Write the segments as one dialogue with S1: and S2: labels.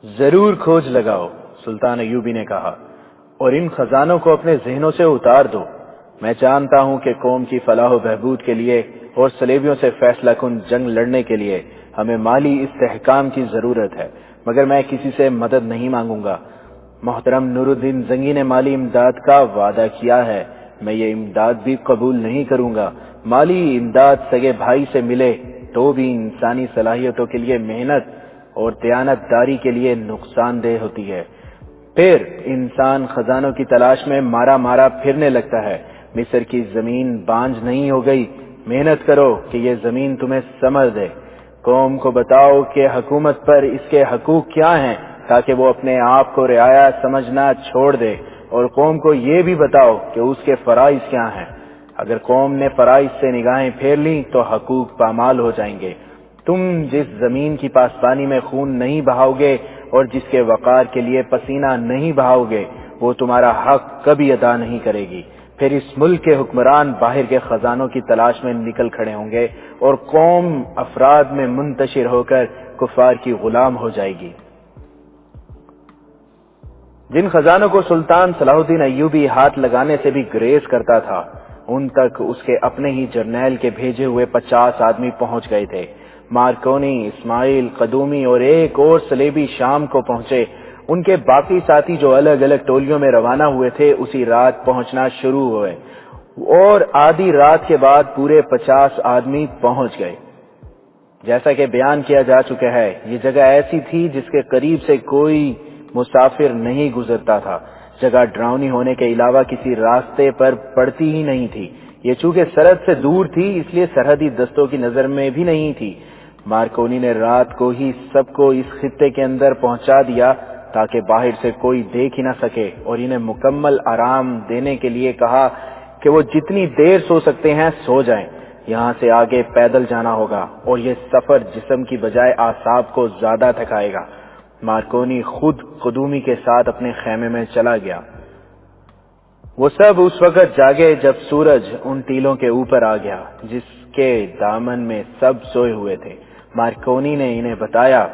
S1: ضرور کھوج لگاؤ، سلطان ایوبی نے کہا، اور ان خزانوں کو اپنے ذہنوں سے اتار دو۔ میں جانتا ہوں کہ قوم کی فلاح و بہبود کے لیے اور صلیبیوں سے فیصلہ کن جنگ لڑنے کے لیے ہمیں مالی استحکام کی ضرورت ہے، مگر میں کسی سے مدد نہیں مانگوں گا۔ محترم نور الدین زنگی نے مالی امداد کا وعدہ کیا ہے، میں یہ امداد بھی قبول نہیں کروں گا۔ مالی امداد سگے بھائی سے ملے تو بھی انسانی صلاحیتوں کے لیے محنت اور دیانت داری کے لیے نقصان دہ ہوتی ہے۔ پھر انسان خزانوں کی تلاش میں مارا مارا پھرنے لگتا ہے۔ مصر کی زمین بانج نہیں ہو گئی، محنت کرو کہ یہ زمین تمہیں ثمر دے۔ قوم کو بتاؤ کہ حکومت پر اس کے حقوق کیا ہیں تاکہ وہ اپنے آپ کو رعایا سمجھنا چھوڑ دے، اور قوم کو یہ بھی بتاؤ کہ اس کے فرائض کیا ہیں۔ اگر قوم نے فرائض سے نگاہیں پھیر لیں تو حقوق پامال ہو جائیں گے۔ تم جس زمین کی پاسبانی میں خون نہیں بہاؤ گے اور جس کے وقار کے لیے پسینہ نہیں بہاؤ گے، وہ تمہارا حق کبھی ادا نہیں کرے گی۔ پھر اس ملک کے حکمران باہر کے خزانوں کی تلاش میں نکل کھڑے ہوں گے اور قوم افراد میں منتشر ہو کر کفار کی غلام ہو جائے گی۔ جن خزانوں کو سلطان صلاح الدین ایوبی ہاتھ لگانے سے بھی گریز کرتا تھا، ان تک اس کے اپنے ہی جرنیل کے بھیجے ہوئے 50 آدمی پہنچ گئے تھے۔ مارکونی، اسماعیل، قدومی اور ایک اور صلیبی شام کو پہنچے۔ ان کے باقی ساتھی جو الگ الگ ٹولیوں میں روانہ ہوئے تھے اسی رات پہنچنا شروع ہوئے، اور آدھی رات کے بعد پورے 50 آدمی پہنچ گئے۔ جیسا کہ بیان کیا جا چکا ہے، یہ جگہ ایسی تھی جس کے قریب سے کوئی مسافر نہیں گزرتا تھا۔ جگہ ڈراؤنی ہونے کے علاوہ کسی راستے پر پڑتی ہی نہیں تھی۔ یہ چونکہ سرحد سے دور تھی اس لیے سرحدی دستوں کی نظر میں بھی نہیں تھی۔ مارکونی نے رات کو ہی سب کو اس خطے کے اندر پہنچا دیا تاکہ باہر سے کوئی دیکھ ہی نہ سکے، اور انہیں مکمل آرام دینے کے لیے کہا کہ وہ جتنی دیر سو سکتے ہیں سو جائیں۔ یہاں سے آگے پیدل جانا ہوگا اور یہ سفر جسم کی بجائے اعصاب کو زیادہ تھکائے گا۔ مارکونی خود قدومی کے ساتھ اپنے خیمے میں چلا گیا۔ وہ سب اس وقت جاگے جب سورج ان ٹیلوں کے اوپر آ گیا جس کے دامن میں سب سوئے ہوئے تھے۔ مارکونی نے انہیں بتایا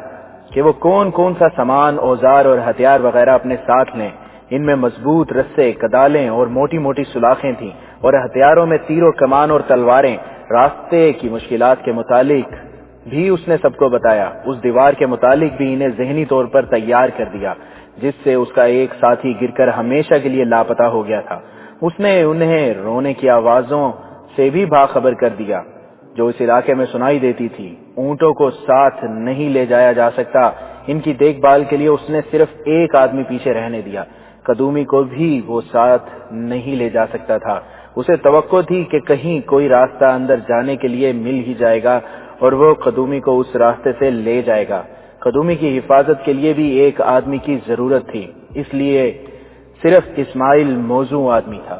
S1: کہ وہ کون کون سا سامان، اوزار اور ہتھیار وغیرہ اپنے ساتھ لیں۔ ان میں مضبوط رسے، کدالیں اور موٹی موٹی سلاخیں تھیں، اور ہتھیاروں میں تیر و کمان اور تلواریں۔ راستے کی مشکلات کے متعلق بھی اس نے سب کو بتایا۔ اس دیوار کے متعلق بھی انہیں ذہنی طور پر تیار کر دیا جس سے اس کا ایک ساتھی گر کر ہمیشہ کے لیے لاپتہ ہو گیا تھا۔ اس نے انہیں رونے کی آوازوں سے بھی باخبر کر دیا جو اس علاقے میں سنائی دیتی تھی۔ اونٹوں کو ساتھ نہیں لے جایا جا سکتا، ان کی دیکھ بھال کے لیے اس نے صرف ایک آدمی پیچھے رہنے دیا۔ قدومی کو بھی وہ ساتھ نہیں لے جا سکتا تھا۔ اسے توقع تھی کہ کہیں کوئی راستہ اندر جانے کے لیے مل ہی جائے گا اور وہ قدومی کو اس راستے سے لے جائے گا۔ قدومی کی حفاظت کے لیے بھی ایک آدمی کی ضرورت تھی، اس لیے صرف اسماعیل موزوں آدمی تھا۔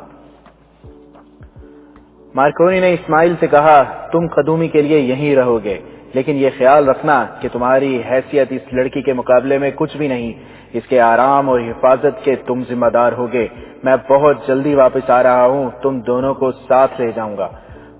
S1: مارکونی نے اسماعیل سے کہا، تم قدومی کے لیے یہیں رہو گے، لیکن یہ خیال رکھنا کہ تمہاری حیثیت اس لڑکی کے مقابلے میں کچھ بھی نہیں۔ اس کے آرام اور حفاظت کے تم ذمہ دار ہوگے۔ میں بہت جلدی واپس آ رہا ہوں، تم دونوں کو ساتھ لے جاؤں گا۔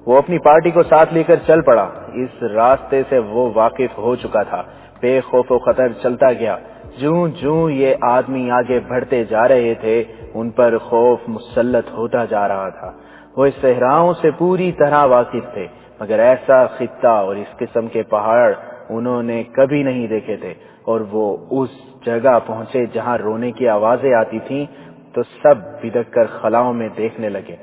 S1: وہ اپنی پارٹی کو ساتھ لے کر چل پڑا۔ اس راستے سے وہ واقف ہو چکا تھا، بے خوف و خطر چلتا گیا۔ جوں جوں یہ آدمی آگے بڑھتے جا رہے تھے ان پر خوف مسلط ہوتا جا رہا تھا۔ وہ اس صحراؤں سے پوری طرح واقف تھے، مگر ایسا خطہ اور اس قسم کے پہاڑ انہوں نے کبھی نہیں دیکھے تھے، اور وہ اس جگہ پہنچے جہاں رونے کی آوازیں آتی تھیں تو سب بدک کر خلاؤں میں دیکھنے لگے۔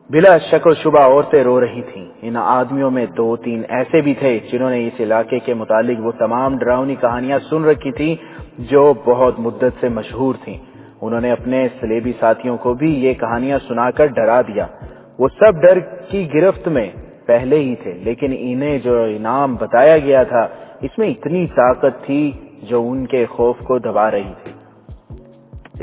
S1: بلا شک و شبہ عورتیں رو رہی تھیں۔ ان آدمیوں میں 2-3 ایسے بھی تھے جنہوں نے اس علاقے کے متعلق وہ تمام ڈراؤنی کہانیاں سن رکھی تھیں جو بہت مدت سے مشہور تھیں۔ انہوں نے اپنے صلیبی ساتھیوں کو بھی یہ کہانیاں سنا کر ڈرا دیا۔ وہ سب ڈر کی گرفت میں پہلے ہی تھے، لیکن انہیں جو انعام بتایا گیا تھا اس میں اتنی طاقت تھی جو ان کے خوف کو دبا رہی تھی۔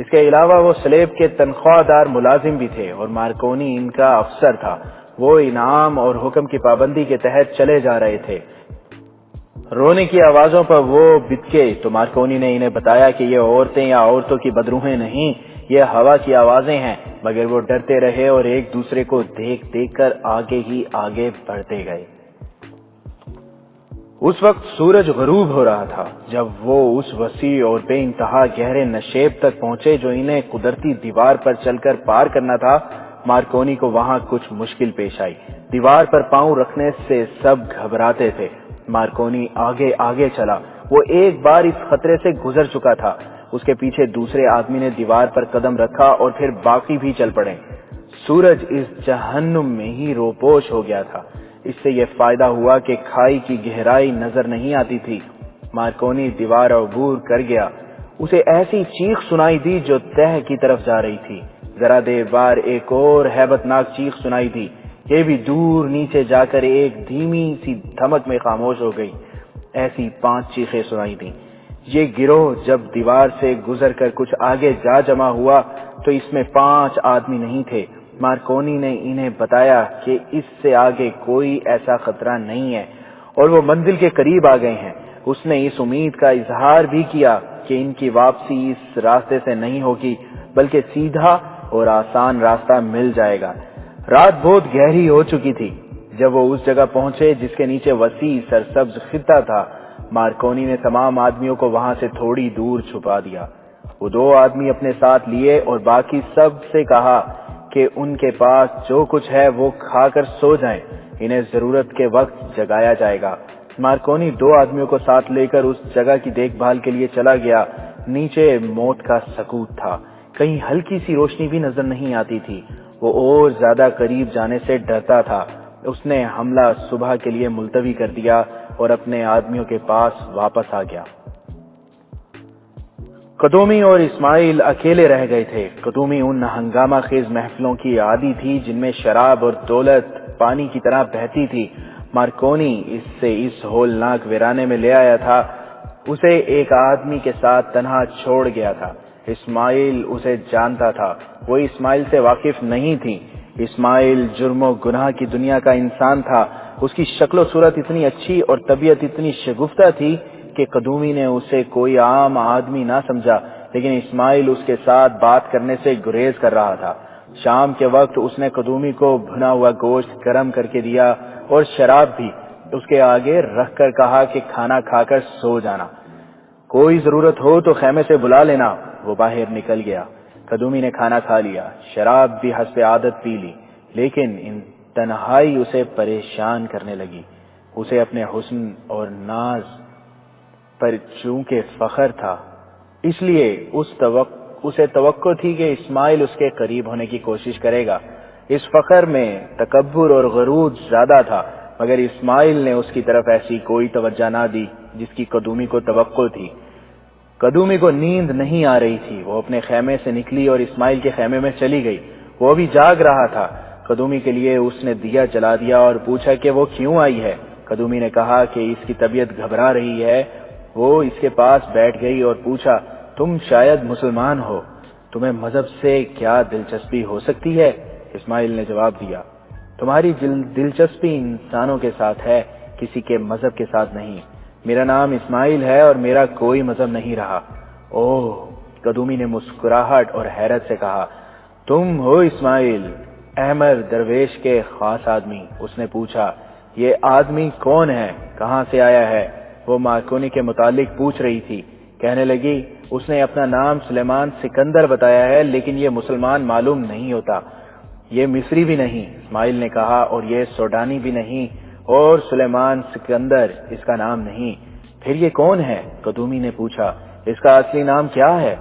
S1: اس کے علاوہ وہ سلیب کے تنخواہ دار ملازم بھی تھے اور مارکونی ان کا افسر تھا۔ وہ انعام اور حکم کی پابندی کے تحت چلے جا رہے تھے۔ رونے کی آوازوں پر وہ بتکے تو مارکونی نے انہیں بتایا کہ یہ عورتیں یا عورتوں کی بدروہیں نہیں، یہ ہوا کی آوازیں ہیں، مگر وہ ڈرتے رہے اور ایک دوسرے کو دیکھ دیکھ کر آگے ہی آگے بڑھتے گئے۔ اس وقت سورج غروب ہو رہا تھا جب وہ اس وسیع اور بے انتہا گہرے نشیب تک پہنچے جو انہیں قدرتی دیوار پر چل کر پار کرنا تھا۔ مارکونی کو وہاں کچھ مشکل پیش آئی۔ دیوار پر پاؤں رکھنے سے سب گھبراتے تھے۔ مارکونی آگے آگے چلا۔ وہ ایک بار اس خطرے سے گزر چکا تھا۔ اس کے پیچھے دوسرے آدمی نے دیوار پر قدم رکھا اور پھر باقی بھی چل پڑے۔ سورج اس جہنم میں ہی روپوش ہو گیا تھا۔ اس سے یہ فائدہ ہوا کہ کھائی کی گہرائی نظر نہیں آتی تھی۔ مارکونی دیوار عبور کر گیا۔ اسے ایسی چیخ سنائی دی جو تہ کی طرف جا رہی تھی۔ ذرا دیر بعد ایک اور ہیبت ناک چیخ سنائی دی۔ یہ بھی دور نیچے جا کر ایک دھیمی سی دھمک میں خاموش ہو گئی۔ ایسی 5 چیخیں سنائی دیں۔ یہ گروہ جب دیوار سے گزر کر کچھ آگے جا جمع ہوا تو اس میں 5 آدمی نہیں تھے۔ مارکونی نے انہیں بتایا کہ اس سے آگے کوئی ایسا خطرہ نہیں ہے اور وہ منزل کے قریب آ گئے ہیں۔ اس نے اس امید کا اظہار بھی کیا کہ ان کی واپسی اس راستے سے نہیں ہوگی بلکہ سیدھا اور آسان راستہ مل جائے گا۔ رات بہت گہری ہو چکی تھی جب وہ اس جگہ پہنچے جس کے نیچے وسیع سرسبز خطہ تھا۔ مارکونی نے تمام آدمیوں کو وہاں سے تھوڑی دور چھپا دیا۔ وہ 2 آدمی اپنے ساتھ لیے اور باقی سب سے کہا کہ ان کے پاس جو کچھ ہے وہ کھا کر سو جائیں، انہیں ضرورت کے وقت جگایا جائے گا۔ مارکونی 2 آدمیوں کو ساتھ لے کر اس جگہ کی دیکھ بھال کے لیے چلا گیا۔ نیچے موت کا سکوت تھا، کہیں ہلکی سی روشنی بھی نظر نہیں آتی تھی۔ وہ اور زیادہ قریب جانے سے ڈرتا تھا۔ اس نے حملہ صبح کے لیے ملتوی کر دیا اور اپنے آدمیوں کے پاس واپس آ گیا۔ قدومی اور اسماعیل اکیلے رہ گئے تھے۔ قدومی ان ہنگامہ خیز محفلوں کی عادی تھی جن میں شراب اور دولت پانی کی طرح بہتی تھی۔ مارکونی اس ہولناک ویرانے میں لے آیا تھا۔ اسے ایک آدمی کے ساتھ تنہا چھوڑ گیا تھا۔ اسماعیل اسے جانتا تھا، وہ اسماعیل سے واقف نہیں تھی۔ اسماعیل جرم و گناہ کی دنیا کا انسان تھا۔ اس کی شکل و صورت اتنی اچھی اور طبیعت اتنی شگفتہ تھی کہ قدومی نے اسے کوئی عام آدمی نہ سمجھا، لیکن اسماعیل اس کے ساتھ بات کرنے سے گریز کر رہا تھا۔ شام کے وقت اس نے قدومی کو بھنا ہوا گوشت گرم کر کے دیا اور شراب بھی اس کے آگے رکھ کر کہا کہ کھانا کھا کر سو جانا، کوئی ضرورت ہو تو خیمے سے بلا لینا۔ وہ باہر نکل گیا۔ قدومی نے کھانا کھا لیا، شراب بھی حسب عادت پی لی، لیکن ان تنہائی اسے پریشان کرنے لگی۔ اسے اپنے حسن اور ناز پر چونکہ فخر تھا، اس لیے اسے توقع تھی کہ اسماعیل اس کے قریب ہونے کی کوشش کرے گا۔ اس فخر میں تکبر اور غرور زیادہ تھا، مگر اسماعیل نے اس کی طرف ایسی کوئی توجہ نہ دی جس کی قدومی کو توقع تھی۔ قدومی کو نیند نہیں آ رہی تھی۔ وہ اپنے خیمے سے نکلی اور اسماعیل کے خیمے میں چلی گئی۔ وہ ابھی جاگ رہا تھا۔ قدومی کے لیے اس نے دیا جلا دیا اور پوچھا کہ وہ کیوں آئی ہے۔ قدومی نے کہا کہ اس کی طبیعت گھبرا رہی ہے۔ وہ اس کے پاس بیٹھ گئی اور پوچھا، تم شاید مسلمان ہو، تمہیں مذہب سے کیا دلچسپی ہو سکتی ہے؟ اسماعیل نے جواب دیا، تمہاری دلچسپی انسانوں کے ساتھ ہے، کسی کے مذہب کے ساتھ نہیں۔ میرا نام اسماعیل ہے اور میرا کوئی مذہب نہیں رہا۔ اوہ، قدومی نے مسکراہٹ اور حیرت سے کہا، تم ہو اسماعیل، احمر درویش کے خاص آدمی؟ اس نے پوچھا، یہ آدمی کون ہے، کہاں سے آیا ہے؟ وہ مارکونی کے متعلق پوچھ رہی تھی۔ کہنے لگی، اس نے اپنا نام سلیمان سکندر بتایا ہے، لیکن یہ مسلمان معلوم نہیں ہوتا، یہ مصری بھی نہیں، اسماعیل نے کہا، اور یہ سوڈانی بھی نہیں، اور سلیمان سکندر اس کا نام نہیں۔ پھر یہ کون ہے؟ قدومی نے پوچھا، اس کا اصلی نام کیا ہے؟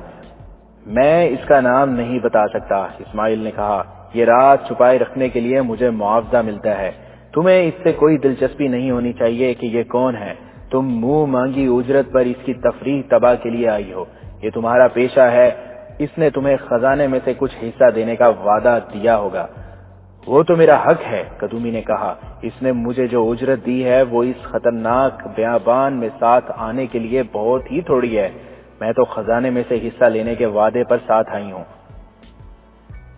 S1: میں اس کا نام نہیں بتا سکتا، اسماعیل نے کہا، یہ راز چھپائے رکھنے کے لیے مجھے معاوضہ ملتا ہے۔ تمہیں اس سے کوئی دلچسپی نہیں ہونی چاہیے کہ یہ کون ہے۔ تم منہ مانگی اجرت پر اس کی تفریح تباہ کے لیے آئی ہو، یہ تمہارا پیشہ ہے، اس نے تمہیں خزانے میں سے کچھ حصہ دینے کا وعدہ دیا ہوگا۔ وہ تو میرا حق ہے، قدومی نے کہا، اس نے مجھے جو اجرت دی ہے وہ اس خطرناک بیابان میں ساتھ آنے کے لیے بہت ہی تھوڑی ہے، میں تو خزانے میں سے حصہ لینے کے وعدے پر ساتھ آئی ہوں۔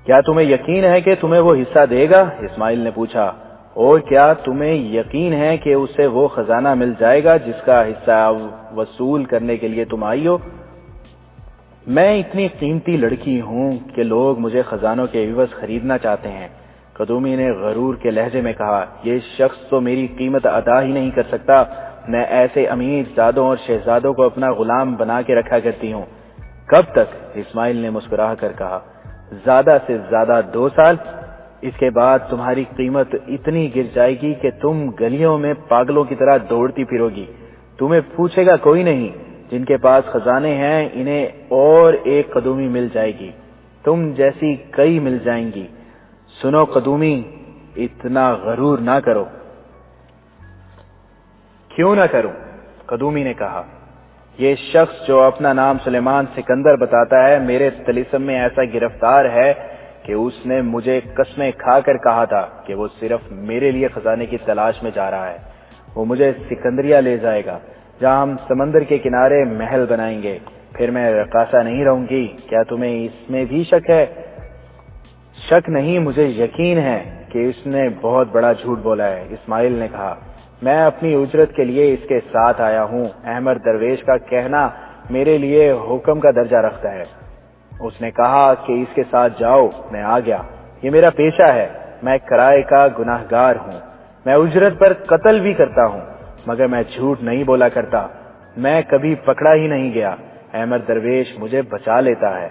S1: کیا تمہیں یقین ہے کہ تمہیں وہ حصہ دے گا؟ اسماعیل نے پوچھا، اور کیا تمہیں یقین ہے کہ اسے وہ خزانہ مل جائے گا جس کا حصہ وصول کرنے کے لیے تم آئی ہو؟ میں اتنی قیمتی لڑکی ہوں کہ لوگ مجھے خزانوں کے عوض خریدنا چاہتے ہیں۔ قدومی نے غرور کے لہجے میں کہا، یہ شخص تو میری قیمت ادا ہی نہیں کر سکتا، میں ایسے امیر زادوں اور شہزادوں کو اپنا غلام بنا کے رکھا کرتی ہوں۔ کب تک؟ اسماعیل نے مسکرا کر کہا، زیادہ سے زیادہ 2 سال۔ اس کے بعد تمہاری قیمت اتنی گر جائے گی کہ تم گلیوں میں پاگلوں کی طرح دوڑتی پھرو گی، تمہیں پوچھے گا کوئی نہیں۔ جن کے پاس خزانے ہیں انہیں اور ایک قدومی مل جائے گی، تم جیسی کئی مل جائیں گی۔ سنو قدومی، اتنا غرور نہ کرو۔ کیوں نہ کروں؟ قدومی نے کہا، یہ شخص جو اپنا نام سلیمان سکندر بتاتا ہے میرے طلسم میں ایسا گرفتار ہے کہ اس نے مجھے قسمیں کھا کر کہا تھا کہ وہ صرف میرے لیے خزانے کی تلاش میں جا رہا ہے۔ وہ مجھے سکندریہ لے جائے گا جہاں ہم سمندر کے کنارے محل بنائیں گے، پھر میں رقاصہ نہیں رہوں گی۔ کیا تمہیں اس میں بھی شک ہے؟ شک نہیں، مجھے یقین ہے کہ اس نے بہت بڑا جھوٹ بولا ہے۔ اسماعیل نے کہا، میں اپنی اجرت کے لیے اس کے ساتھ آیا ہوں۔ احمد درویش کا کہنا میرے لیے حکم کا درجہ رکھتا ہے۔ اس نے کہا کہ اس کے ساتھ جاؤ، میں آ گیا۔ یہ میرا پیشہ ہے، میں کرائے کا گناہگار ہوں۔ میں اجرت پر قتل بھی کرتا ہوں مگر میں جھوٹ نہیں بولا کرتا۔ میں کبھی پکڑا ہی نہیں گیا۔ احمد درویش مجھے بچا لیتا ہے۔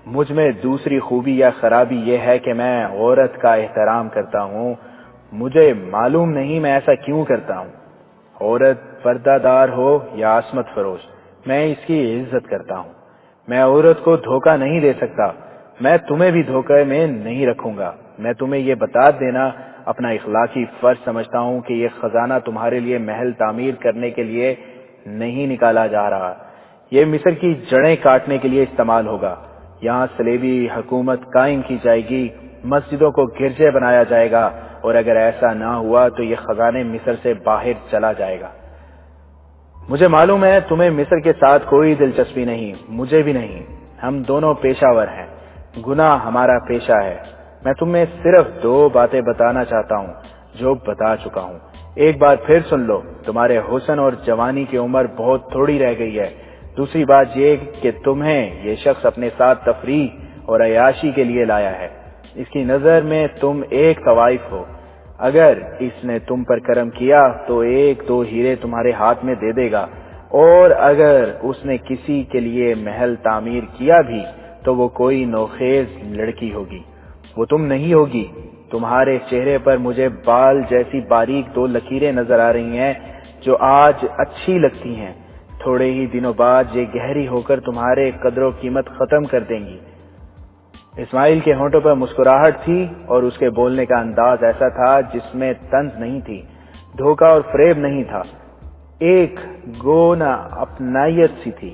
S1: مجھ میں دوسری خوبی یا خرابی یہ ہے کہ میں عورت کا احترام کرتا ہوں۔ مجھے معلوم نہیں میں ایسا کیوں کرتا ہوں۔ عورت پردہ دار ہو یا عصمت فروش، میں اس کی عزت کرتا ہوں۔ میں عورت کو دھوکہ نہیں دے سکتا۔ میں تمہیں بھی دھوکے میں نہیں رکھوں گا۔ میں تمہیں یہ بتا دینا اپنا اخلاقی فرض سمجھتا ہوں کہ یہ خزانہ تمہارے لیے محل تعمیر کرنے کے لیے نہیں نکالا جا رہا، یہ مصر کی جڑیں کاٹنے کے لیے استعمال ہوگا۔ یہاں صلیبی حکومت قائم کی جائے گی، مسجدوں کو گرجے بنایا جائے گا، اور اگر ایسا نہ ہوا تو یہ خزانے مصر سے باہر چلا جائے گا۔ مجھے معلوم ہے تمہیں مصر کے ساتھ کوئی دلچسپی نہیں، مجھے بھی نہیں۔ ہم دونوں پیشہ ور ہیں، گناہ ہمارا پیشہ ہے۔ میں تمہیں صرف 2 باتیں بتانا چاہتا ہوں جو بتا چکا ہوں۔ ایک بار پھر سن لو، تمہارے حسن اور جوانی کی عمر بہت تھوڑی رہ گئی ہے۔ دوسری بات یہ کہ تمہیں یہ شخص اپنے ساتھ تفریح اور عیاشی کے لیے لایا ہے۔ اس کی نظر میں تم ایک طوائف ہو۔ اگر اس نے تم پر کرم کیا تو 1-2 ہیرے تمہارے ہاتھ میں دے دے گا، اور اگر اس نے کسی کے لیے محل تعمیر کیا بھی تو وہ کوئی نوخیز لڑکی ہوگی، وہ تم نہیں ہوگی۔ تمہارے چہرے پر مجھے بال جیسی باریک 2 لکیریں نظر آ رہی ہیں جو آج اچھی لگتی ہیں، تھوڑے ہی دنوں بعد یہ گہری ہو کر تمہارے قدر و قیمت ختم کر دیں گی۔ اسماعیل کے ہونٹوں پر مسکراہٹ تھی اور اس کے بولنے کا انداز ایسا تھا جس میں طنز نہیں تھی، دھوکہ اور فریب نہیں تھا، ایک گونا اپنائیت سی تھی،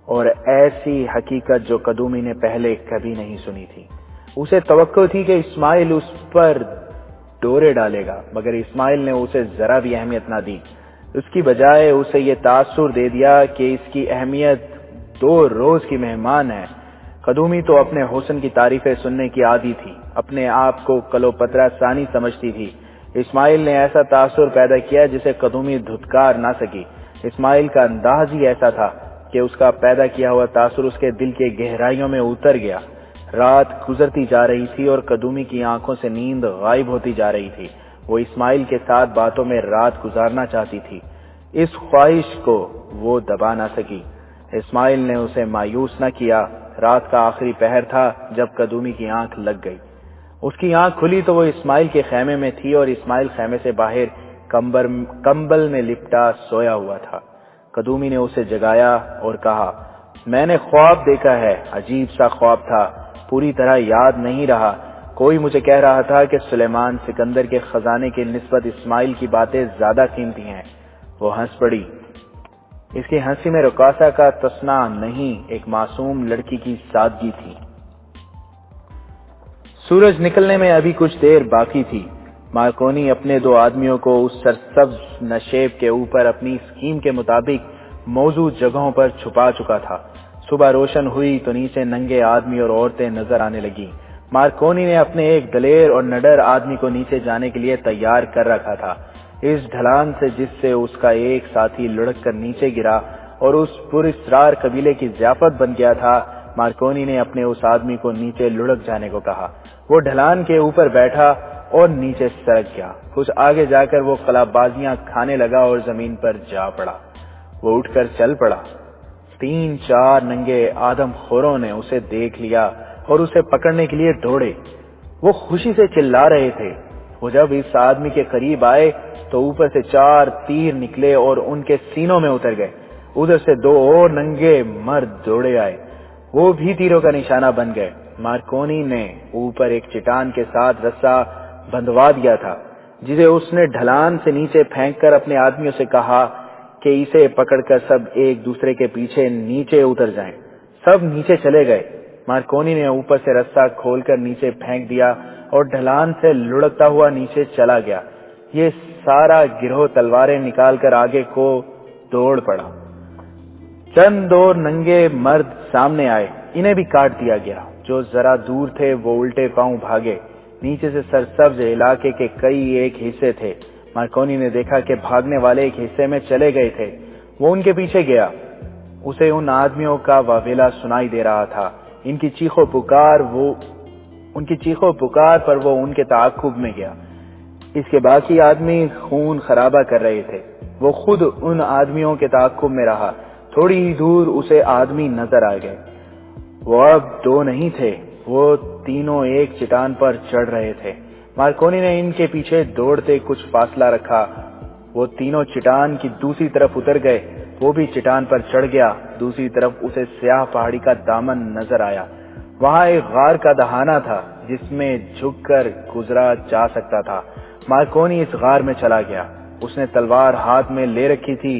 S1: اور ایسی حقیقت جو قدومی نے پہلے کبھی نہیں سنی تھی۔ اسے توقع تھی کہ اسماعیل اس پر ڈورے ڈالے گا، مگر اسماعیل نے اسے ذرا بھی اہمیت نہ دی۔ اس کی بجائے اسے یہ تاثر دے دیا کہ اس کی اہمیت 2 روز کی مہمان ہے۔ قدومی تو اپنے حسن کی تعریفیں سننے کی عادی تھی، اپنے آپ کو کلوپترا ثانی سمجھتی تھی۔ اسماعیل نے ایسا تاثر پیدا کیا جسے قدومی دھتکار نہ سکی۔ اسماعیل کا انداز ہی ایسا تھا کہ اس کا پیدا کیا ہوا تاثر اس کے دل کے گہرائیوں میں اتر گیا۔ رات گزرتی جا رہی تھی اور قدومی کی آنکھوں سے نیند غائب ہوتی جا رہی تھی۔ وہ اسماعیل کے ساتھ باتوں میں رات گزارنا چاہتی تھی، اس خواہش کو وہ دبا نہ سکی۔ اسماعیل نے اسے مایوس نہ کیا۔ رات کا آخری پہر تھا جب قدومی کی آنکھ لگ گئی۔ اس کی آنکھ کھلی تو وہ اسماعیل کے خیمے میں تھی اور اسماعیل خیمے سے باہر کمبل میں لپٹا سویا ہوا تھا۔ قدومی نے اسے جگایا اور کہا، میں نے خواب دیکھا ہے، عجیب سا خواب تھا، پوری طرح یاد نہیں رہا۔ کوئی مجھے کہہ رہا تھا کہ سلیمان سکندر کے خزانے کی نسبت اسماعیل کی باتیں زیادہ قیمتی ہیں۔ وہ ہنس پڑی۔ اس کی ہنسی میں رقاصہ کا تصنع نہیں، ایک معصوم لڑکی کی سادگی تھی۔ سورج نکلنے میں ابھی کچھ دیر باقی تھی۔ مارکونی اپنے 2 آدمیوں کو اس سرسبز نشیب کے اوپر اپنی اسکیم کے مطابق موزوں جگہوں پر چھپا چکا تھا۔ صبح روشن ہوئی تو نیچے ننگے آدمی اور عورتیں نظر آنے لگی۔ مارکونی نے اپنے ایک دلیر اور نڈر آدمی کو نیچے جانے کے لیے تیار کر رکھا تھا۔ اس ڈھلان سے جس سے اس کا ایک ساتھی لڑک کر نیچے گرا اور اس پراسرار قبیلے کی ضیافت بن گیا تھا، مارکونی نے اپنے اس آدمی کو نیچے لڑک جانے کو کہا۔ وہ ڈھلان کے اوپر بیٹھا، اور نیچے سرک گیا۔ کچھ آگے جا کر وہ قلابازیاں کھانے لگا اور زمین پر جا پڑا۔ وہ اٹھ کر چل پڑا۔ 3-4 ننگے آدم خوروں نے اسے دیکھ لیا اور اسے پکڑنے کے لیے دوڑے۔ وہ خوشی سے چلا رہے تھے۔ وہ جب اس آدمی کے قریب آئے تو اوپر سے 4 تیر نکلے اور ان کے سینوں میں اتر گئے۔ ادھر سے 2 اور ننگے مرد دوڑے آئے، وہ بھی تیروں کا نشانہ بن گئے۔ مارکونی نے اوپر ایک چٹان کے ساتھ رسا بندھوا دیا تھا، جسے اس نے ڈھلان سے نیچے پھینک کر اپنے آدمیوں سے کہا کہ اسے پکڑ کر سب ایک دوسرے کے پیچھے نیچے اتر جائیں۔ سب نیچے چلے گئے۔ مارکونی نے اوپر سے رسا کھول کر نیچے پھینک دیا اور ڈھلان سے لڑکتا ہوا نیچے چلا گیا۔ یہ سارا گروہ تلواریں نکال کر آگے کو دوڑ پڑا۔ چند اور ننگے مرد سامنے آئے، انہیں بھی کاٹ دیا گیا۔ جو ذرا دور تھے وہ الٹے پاؤں بھاگے۔ نیچے سے سرسبز علاقے کے کئی ایک حصے تھے۔ مارکونی نے دیکھا کہ بھاگنے والے ایک حصے میں چلے گئے تھے۔ وہ ان کے پیچھے گیا۔ اسے ان آدمیوں کا واویلا سنائی دے رہا تھا۔ ان کی چیخ و پکار پر وہ ان کے تعاقب میں گیا۔ اس کے باقی آدمی خون خرابہ کر رہے تھے۔ وہ خود ان آدمیوں کے تعاقب میں رہا۔ تھوڑی ہی دور اسے آدمی نظر آ گئے۔ وہ اب 2 نہیں تھے، وہ تینوں ایک چٹان پر چڑھ رہے تھے۔ مارکونی نے ان کے پیچھے دوڑتے کچھ فاصلہ رکھا۔ وہ تینوں چٹان کی دوسری طرف اتر گئے۔ وہ بھی چٹان پر چڑھ گیا۔ دوسری طرف اسے سیاہ پہاڑی کا دامن نظر آیا۔ وہاں ایک غار کا دہانہ تھا جس میں جھک کر گزرا جا سکتا تھا۔ مارکونی اس غار میں چلا گیا۔ اس نے تلوار ہاتھ میں لے رکھی تھی۔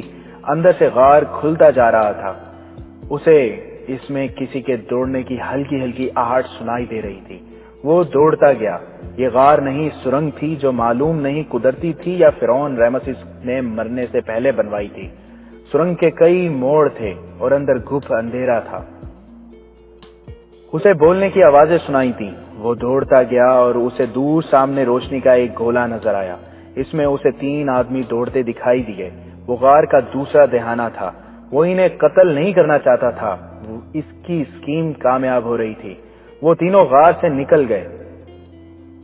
S1: اندر سے غار کھلتا جا رہا تھا۔ اسے اس میں کسی کے دوڑنے کی ہلکی ہلکی آہٹ سنائی دے رہی تھی۔ وہ دوڑتا گیا۔ یہ غار نہیں، سرنگ تھی جو معلوم نہیں قدرتی تھی یا فرعون رمسیس نے مرنے سے پہلے بنوائی تھی۔ سرنگ کے کئی موڑ تھے اور اندر گھپ اندھیرا تھا۔ اسے بولنے کی آوازیں سنائی تھی۔ وہ دوڑتا گیا اور اسے دور سامنے روشنی کا ایک گولا نظر آیا۔ اس میں اسے 3 آدمی دوڑتے دکھائی دیے۔ وہ غار کا دوسرا دہانہ تھا۔ وہ انہیں قتل نہیں کرنا چاہتا تھا۔ اس کی اسکیم کامیاب ہو رہی تھی۔ وہ تینوں غار سے نکل گئے۔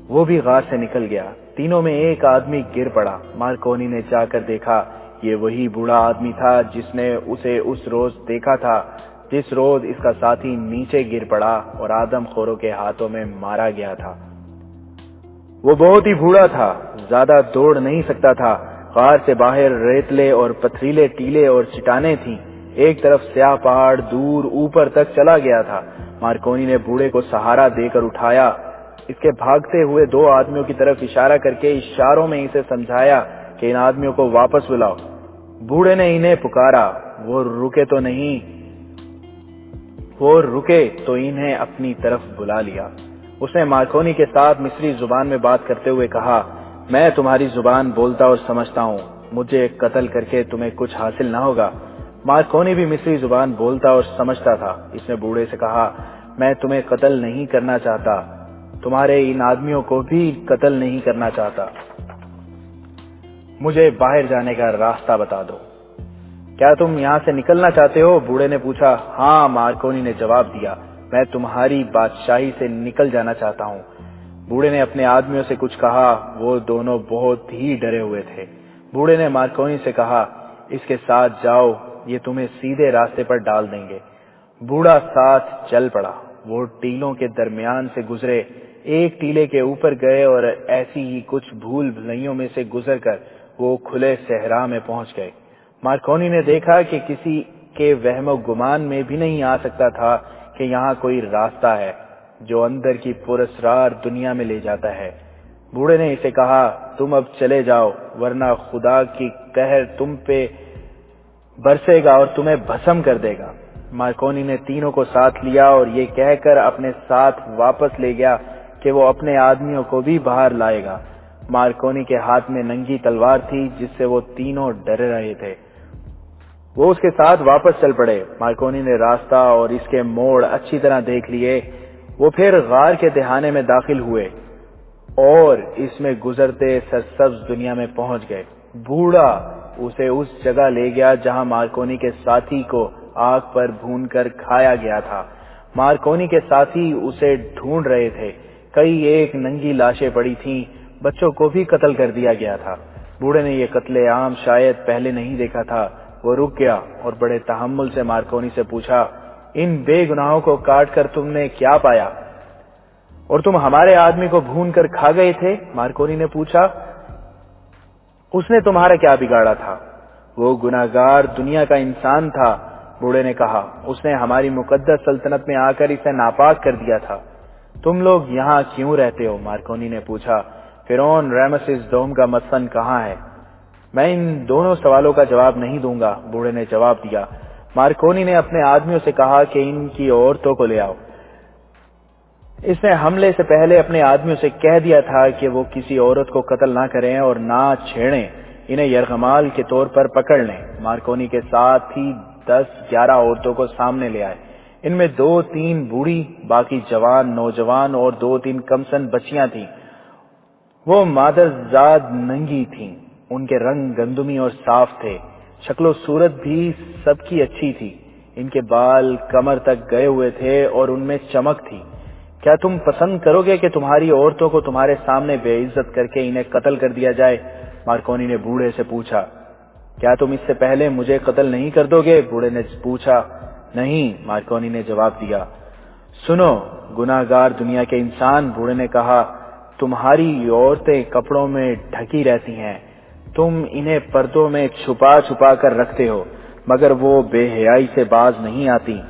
S1: وہ بھی غار سے نکل گیا۔ تینوں میں ایک آدمی گر پڑا۔ مارکونی نے جا کر دیکھا، یہ وہی بوڑھا آدمی تھا جس نے اسے اس روز دیکھا تھا جس روز اس کا ساتھی نیچے گر پڑا اور آدم خوروں کے ہاتھوں میں مارا گیا تھا۔ وہ بہت ہی بوڑھا تھا، زیادہ دوڑ نہیں سکتا تھا۔ غار سے باہر ریتلے اور پتھریلے ٹیلے اور چٹانیں تھیں۔ ایک طرف سیاہ پہاڑ دور اوپر تک چلا گیا تھا۔ مارکونی نے بوڑھے کو سہارا دے کر اٹھایا۔ اس کے بھاگتے ہوئے 2 آدمیوں کی طرف اشارہ کر کے اشاروں میں اسے سمجھایا کہ ان آدمیوں کو واپس بلاؤ۔ بوڑھے نے انہیں پکارا۔ وہ رکے تو انہیں اپنی طرف بلا لیا۔ اس نے مارکونی کے ساتھ مصری زبان میں بات کرتے ہوئے کہا، میں تمہاری زبان بولتا اور سمجھتا ہوں، مجھے قتل کر کے تمہیں کچھ حاصل نہ ہوگا۔ مارکونی بھی مصری زبان بولتا اور سمجھتا تھا۔ اس نے بوڑھے سے کہا، میں تمہیں قتل نہیں کرنا چاہتا، تمہارے ان آدمیوں کو بھی قتل نہیں کرنا چاہتا، مجھے باہر جانے کا راستہ بتا دو۔ کیا تم یہاں سے نکلنا چاہتے ہو؟ بوڑھے نے پوچھا۔ ہاں، مارکونی نے جواب دیا، میں تمہاری بادشاہی سے نکل جانا چاہتا ہوں۔ بوڑھے نے اپنے آدمیوں سے کچھ کہا۔ وہ دونوں بہت ہی ڈرے ہوئے تھے۔ بوڑھے نے مارکونی سے کہا، اس کے ساتھ جاؤ، یہ تمہیں سیدھے راستے پر ڈال دیں گے۔ بوڑھا ساتھ چل پڑا۔ وہ ٹیلوں کے درمیان سے گزرے، ایک ٹیلے کے اوپر گئے اور ایسی ہی کچھ بھول بھلائیوں میں سے گزر کر وہ کھلے صحرا میں پہنچ گئے۔ مارکونی نے دیکھا کہ کسی کے وہم و گمان میں بھی نہیں آ سکتا تھا کہ یہاں کوئی راستہ ہے جو اندر کی پراسرار دنیا میں لے جاتا ہے۔ بوڑھے نے اسے کہا، تم اب چلے جاؤ، ورنہ خدا کی قہر تم پہ برسے گا اور تمہیں بھسم کر دے گا۔ مارکونی نے تینوں کو ساتھ لیا اور یہ کہہ کر اپنے ساتھ واپس لے گیا کہ وہ اپنے آدمیوں کو بھی باہر لائے گا۔ مارکونی کے ہاتھ میں ننگی تلوار تھی جس سے وہ تینوں ڈر رہے تھے۔ وہ اس کے ساتھ واپس چل پڑے۔ مارکونی نے راستہ اور اس کے موڑ اچھی طرح دیکھ لیے۔ وہ پھر غار کے دہانے میں داخل ہوئے اور اس میں گزرتے سرسبز دنیا میں پہنچ گئے۔ بوڑھا اسے اس جگہ لے گیا جہاں مارکونی کے ساتھی کو آگ پر بھون کر کھایا گیا تھا۔ مارکونی کے ساتھی اسے ڈھونڈ رہے تھے۔ کئی ایک ننگی لاشیں پڑی تھیں۔ بچوں کو بھی قتل کر دیا گیا تھا۔ بوڑھے نے یہ قتل عام شاید پہلے نہیں دیکھا تھا۔ وہ رک گیا اور بڑے تحمل سے مارکونی سے پوچھا، ان بے گناہوں کو کاٹ کر تم نے کیا پایا؟ اور تم ہمارے آدمی کو بھون کر کھا گئے تھے؟ مارکونی نے پوچھا۔ اس نے تمہارا کیا بگاڑا تھا؟ وہ گناہگار دنیا کا انسان تھا، بوڑھے نے کہا۔ اس نے ہماری مقدس سلطنت میں آ کر اسے ناپاک کر دیا تھا۔ تم لوگ یہاں کیوں رہتے ہو؟ مارکونی نے پوچھا۔ فرعون رامسیس دوم کا مدفن کہاں ہے؟ میں ان دونوں سوالوں کا جواب نہیں دوں گا، بوڑھے نے جواب دیا۔ مارکونی نے اپنے آدمیوں سے کہا کہ ان کی عورتوں کو لے آؤ۔ اس نے حملے سے پہلے اپنے آدمیوں سے کہہ دیا تھا کہ وہ کسی عورت کو قتل نہ کریں اور نہ چھیڑیں، انہیں یرغمال کے طور پر پکڑ لیں۔ مارکونی کے ساتھ ہی 10-11 عورتوں کو سامنے لے آئے۔ ان میں 2-3 بوڑھی، باقی جوان، نوجوان اور 2-3 کمسن بچیاں تھیں۔ وہ مادرزاد ننگی تھیں، ان کے رنگ گندمی اور صاف تھے، شکل و صورت بھی سب کی اچھی تھی۔ ان کے بال کمر تک گئے ہوئے تھے اور ان میں چمک تھی۔ کیا تم پسند کرو گے کہ تمہاری عورتوں کو تمہارے سامنے بے عزت کر کے انہیں قتل کر دیا جائے؟ مارکونی نے بوڑھے سے پوچھا۔ کیا تم اس سے پہلے مجھے قتل نہیں کر دو گے؟ بوڑھے نے پوچھا۔ نہیں، مارکونی نے جواب دیا۔ سنو گناہگار دنیا کے انسان، بوڑھے نے کہا، تمہاری عورتیں کپڑوں میں ڈھکی رہتی ہیں، تم انہیں پردوں میں چھپا چھپا کر رکھتے ہو، مگر وہ بے حیائی سے باز نہیں آتی۔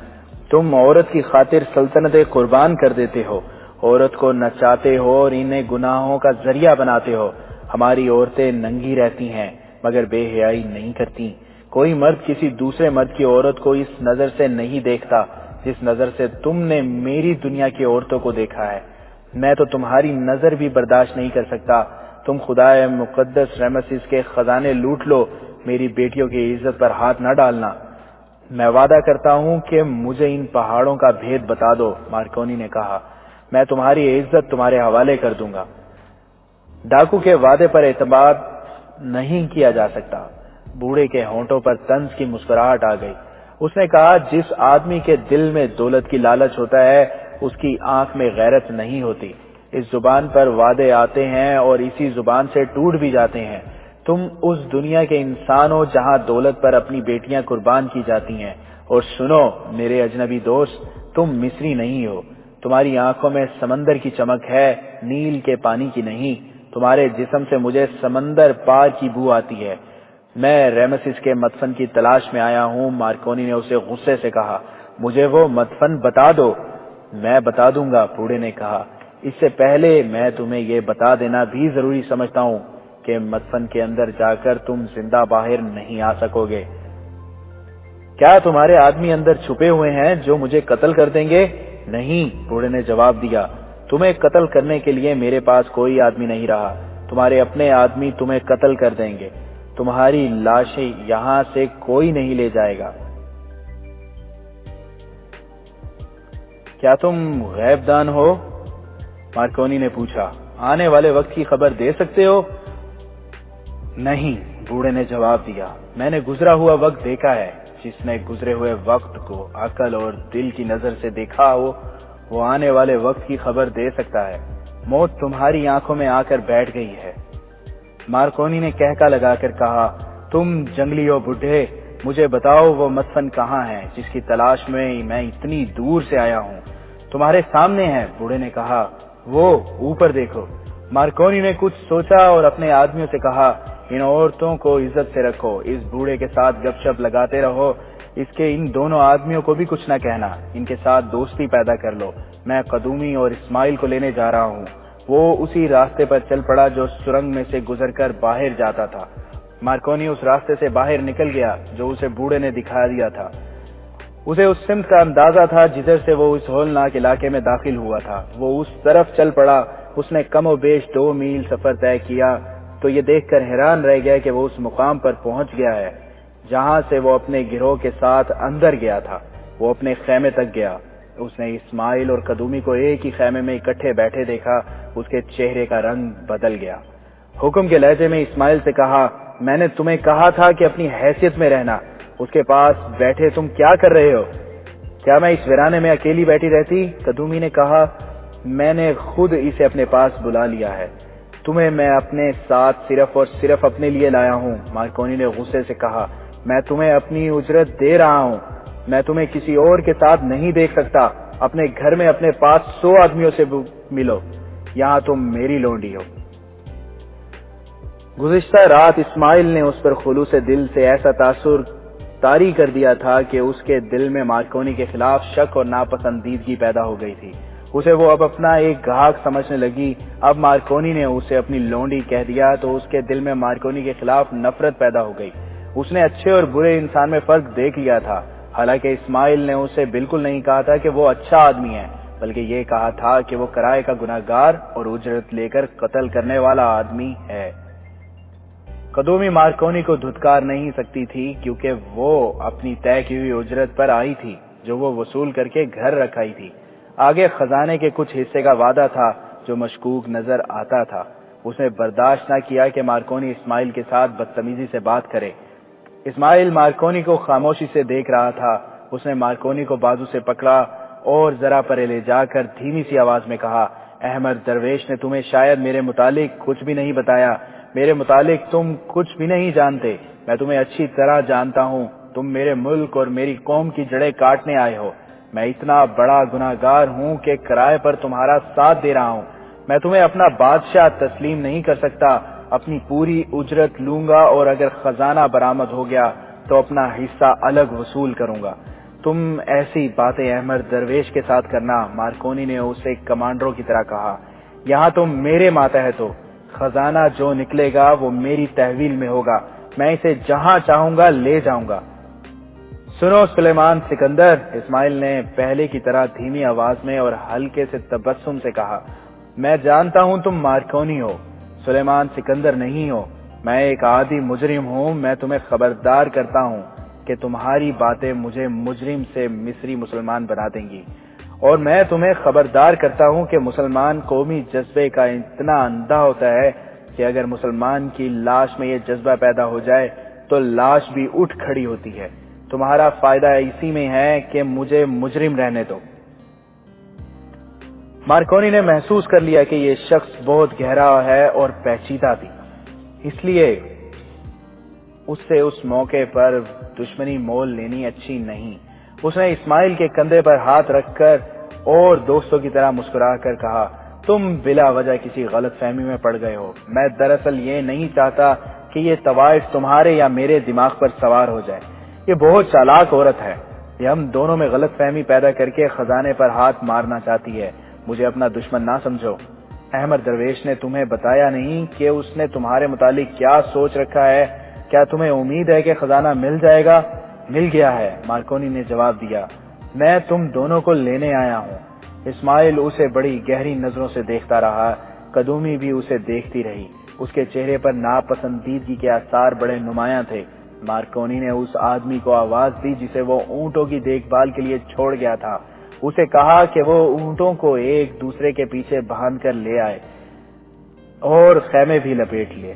S1: تم عورت کی خاطر سلطنتیں قربان کر دیتے ہو، عورت کو نچاتے ہو اور انہیں گناہوں کا ذریعہ بناتے ہو۔ ہماری عورتیں ننگی رہتی ہیں مگر بے حیائی نہیں کرتی۔ کوئی مرد کسی دوسرے مرد کی عورت کو اس نظر سے نہیں دیکھتا جس نظر سے تم نے میری دنیا کی عورتوں کو دیکھا ہے۔ میں تو تمہاری نظر بھی برداشت نہیں کر سکتا۔ تم خدا مقدس رامسیس کے خزانے لوٹ لو، میری بیٹیوں کی عزت پر ہاتھ نہ ڈالنا۔ میں وعدہ کرتا ہوں کہ مجھے ان پہاڑوں کا بھید بتا دو، مارکونی نے کہا، میں تمہاری عزت تمہارے حوالے کر دوں گا۔ ڈاکو کے وعدے پر اعتماد نہیں کیا جا سکتا۔ بوڑھے کے ہونٹوں پر طنز کی مسکراہٹ آ گئی۔ اس نے کہا، جس آدمی کے دل میں دولت کی لالچ ہوتا ہے اس کی آنکھ میں غیرت نہیں ہوتی۔ اس زبان پر وعدے آتے ہیں اور اسی زبان سے ٹوٹ بھی جاتے ہیں۔ تم اس دنیا کے انسان ہو جہاں دولت پر اپنی بیٹیاں قربان کی جاتی ہیں۔ اور سنو میرے اجنبی دوست، تم مصری نہیں ہو۔ تمہاری آنکھوں میں سمندر کی چمک ہے، نیل کے پانی کی نہیں۔ تمہارے جسم سے مجھے سمندر پار کی بو آتی ہے۔ میں رامسیس کے مدفن کی تلاش میں آیا ہوں، مارکونی نے اسے غصے سے کہا۔ مجھے وہ مدفن بتا دو۔ میں بتا دوں گا، بوڑھے نے کہا۔ اس سے پہلے میں تمہیں یہ بتا دینا بھی ضروری سمجھتا ہوں کہ مدفن کے اندر جا کر تم زندہ باہر نہیں آ سکو گے۔ کیا تمہارے آدمی اندر چھپے ہوئے ہیں جو مجھے قتل کر دیں گے؟ نہیں، بوڑھے نے جواب دیا۔ تمہیں قتل کرنے کے لیے میرے پاس کوئی آدمی نہیں رہا۔ تمہارے اپنے آدمی تمہیں قتل کر دیں گے۔ تمہاری لاشیں یہاں سے کوئی نہیں لے جائے گا۔ کیا تم غیب دان ہو؟ مارکونی نے پوچھا۔ آنے والے وقت کی خبر دے سکتے ہو؟ نہیں، بوڑھے نے جواب دیا۔ میں نے گزرا ہوا وقت دیکھا ہے۔ جس نے گزرے ہوئے وقت کو عقل اور دل کی نظر سے دیکھا ہو وہ آنے والے وقت کی خبر دے سکتا ہے۔ موت تمہاری آنکھوں میں آ کر بیٹھ گئی ہے۔ مارکونی نے کہکا لگا کر کہا، تم جنگلی ہو بڈھے، مجھے بتاؤ وہ مدفن کہاں ہے جس کی تلاش میں میں اتنی دور سے آیا ہوں؟ تمہارے سامنے ہے، بوڑھے نے کہا، وہ اوپر دیکھو۔ مارکونی نے کچھ سوچا اور اپنے آدمیوں سے کہا، ان عورتوں کو عزت سے رکھو، اس بوڑھے کے ساتھ گپ شپ لگاتے رہو، اس کے ان دونوں آدمیوں کو بھی کچھ نہ کہنا، ان کے ساتھ دوستی پیدا کر لو۔ میں قدومی اور اسماعیل کو لینے جا رہا ہوں۔ وہ اسی راستے پر چل پڑا جو سرنگ میں سے گزر کر باہر جاتا تھا۔ مارکونی اس راستے سے باہر نکل گیا جو اسے بوڑھے نے دکھا دیا تھا۔ اسے اس سمت کا اندازہ تھا جدھر سے وہ اس ہولناک علاقے میں داخل ہوا تھا۔ وہ اس طرف چل پڑا۔ اس نے کم و بیش 2 میل سفر طے کیا تو یہ دیکھ کر حیران رہ گیا کہ وہ اس مقام پر پہنچ گیا ہے جہاں سے وہ اپنے گروہ کے ساتھ اندر گیا تھا۔ وہ اپنے خیمے تک گیا۔ اس نے اسماعیل اور قدومی کو ایک ہی خیمے میں اکٹھے بیٹھے دیکھا۔ اس کے چہرے کا رنگ بدل گیا۔ حکم کے لہجے میں اسماعیل سے کہا، میں نے تمہیں کہا تھا کہ اپنی حیثیت میں رہنا۔ اس کے پاس بیٹھے تم کیا کر رہے ہو؟ کیا میں اس ویرانے میں اکیلی بیٹھی رہتی؟ قدومی نے کہا، میں نے خود اسے اپنے پاس بلا لیا ہے۔ تمہیں میں اپنے ساتھ صرف اور صرف اپنے لیے لایا ہوں۔ مارکونی نے غصے سے کہا، میں تمہیں اپنی اجرت دے رہا ہوں، میں تمہیں کسی اور کے ساتھ نہیں دیکھ سکتا۔ اپنے گھر میں اپنے پاس 100 آدمیوں سے ملو، یہاں تم میری لونڈی ہو۔ گزشتہ رات اسماعیل نے اس پر خلوص دل سے ایسا تاثر طاری کر دیا تھا کہ اس کے دل میں مارکونی کے خلاف شک اور ناپسندیدگی پیدا ہو گئی تھی۔ اسے وہ اب اپنا ایک گاہک سمجھنے لگی۔ اب مارکونی نے اسے اپنی لونڈی کہہ دیا تو اس کے دل میں مارکونی کے خلاف نفرت پیدا ہو گئی۔ اس نے اچھے اور برے انسان میں فرق دیکھ لیا تھا۔ حالانکہ اسماعیل نے اسے بالکل نہیں کہا تھا کہ وہ اچھا آدمی ہے، بلکہ یہ کہا تھا کہ وہ کرائے کا گناہگار اور اجرت لے کر قتل کرنے والا آدمی ہے۔ قدومی مارکونی کو دھتکار نہیں سکتی تھی کیونکہ وہ اپنی طے کی ہوئی اجرت پر آئی تھی جو وہ وصول کر کے گھر رکھائی تھی۔ آگے خزانے کے کچھ حصے کا وعدہ تھا جو مشکوک نظر آتا تھا۔ اس نے برداشت نہ کیا کہ مارکونی اسماعیل کے ساتھ بدتمیزی سے بات کرے۔ اسماعیل مارکونی کو خاموشی سے دیکھ رہا تھا۔ اس نے مارکونی کو بازو سے پکڑا اور ذرا پرے لے جا کر دھیمی سی آواز میں کہا، احمد درویش نے تمہیں شاید میرے متعلق کچھ بھی نہیں بتایا۔ میرے متعلق تم کچھ بھی نہیں جانتے۔ میں تمہیں اچھی طرح جانتا ہوں۔ تم میرے ملک اور میری قوم کی جڑیں کاٹنے آئے ہو۔ میں اتنا بڑا گناہگار ہوں کہ کرائے پر تمہارا ساتھ دے رہا ہوں۔ میں تمہیں اپنا بادشاہ تسلیم نہیں کر سکتا۔ اپنی پوری اجرت لوں گا اور اگر خزانہ برآمد ہو گیا تو اپنا حصہ الگ وصول کروں گا۔ تم ایسی باتیں احمد درویش کے ساتھ کرنا، مارکونی نے اسے کمانڈروں کی طرح کہا۔ یہاں تم میرے ماتحت ہو۔ خزانہ جو نکلے گا وہ میری تحویل میں ہوگا۔ میں اسے جہاں چاہوں گا لے جاؤں گا۔ سنو سلیمان سکندر، اسماعیل نے پہلے کی طرح دھیمی آواز میں اور ہلکے سے تبسم سے کہا، میں جانتا ہوں تم مارکونی ہو، سلیمان سکندر نہیں ہو۔ میں ایک عادی مجرم ہوں۔ میں تمہیں خبردار کرتا ہوں کہ تمہاری باتیں مجھے مجرم سے مصری مسلمان بنا دیں گی، اور میں تمہیں خبردار کرتا ہوں کہ مسلمان قومی جذبے کا اتنا اندھا ہوتا ہے کہ اگر مسلمان کی لاش میں یہ جذبہ پیدا ہو جائے تو لاش بھی اٹھ کھڑی ہوتی ہے۔ تمہارا فائدہ اسی میں ہے کہ مجھے مجرم رہنے دو۔ مارکونی نے محسوس کر لیا کہ یہ شخص بہت گہرا ہے اور پیچیدہ بھی، اس لیے اس سے اس موقع پر دشمنی مول لینی اچھی نہیں۔ اس نے اسماعیل کے کندھے پر ہاتھ رکھ کر اور دوستوں کی طرح مسکرا کر کہا، تم بلا وجہ کسی غلط فہمی میں پڑ گئے ہو۔ میں دراصل یہ نہیں چاہتا کہ یہ طوائف تمہارے یا میرے دماغ پر سوار ہو جائے۔ یہ بہت چالاک عورت ہے۔ یہ ہم دونوں میں غلط فہمی پیدا کر کے خزانے پر ہاتھ مارنا چاہتی ہے۔ مجھے اپنا دشمن نہ سمجھو۔ احمد درویش نے تمہیں بتایا نہیں کہ اس نے تمہارے متعلق کیا سوچ رکھا ہے؟ کیا تمہیں امید ہے کہ خزانہ مل جائے گا؟ مل گیا ہے، مارکونی نے جواب دیا۔ میں تم دونوں کو لینے آیا ہوں۔ اسماعیل اسے بڑی گہری نظروں سے دیکھتا رہا۔ قدومی بھی اسے دیکھتی رہی۔ اس کے چہرے پر ناپسندیدگی کے آثار بڑے نمایاں تھے۔ مارکونی نے اس آدمی کو آواز دی جسے وہ اونٹوں کی دیکھ بھال کے لیے چھوڑ گیا تھا۔ اسے کہا کہ وہ اونٹوں کو ایک دوسرے کے پیچھے باندھ کر لے آئے اور خیمے بھی لپیٹ لیے۔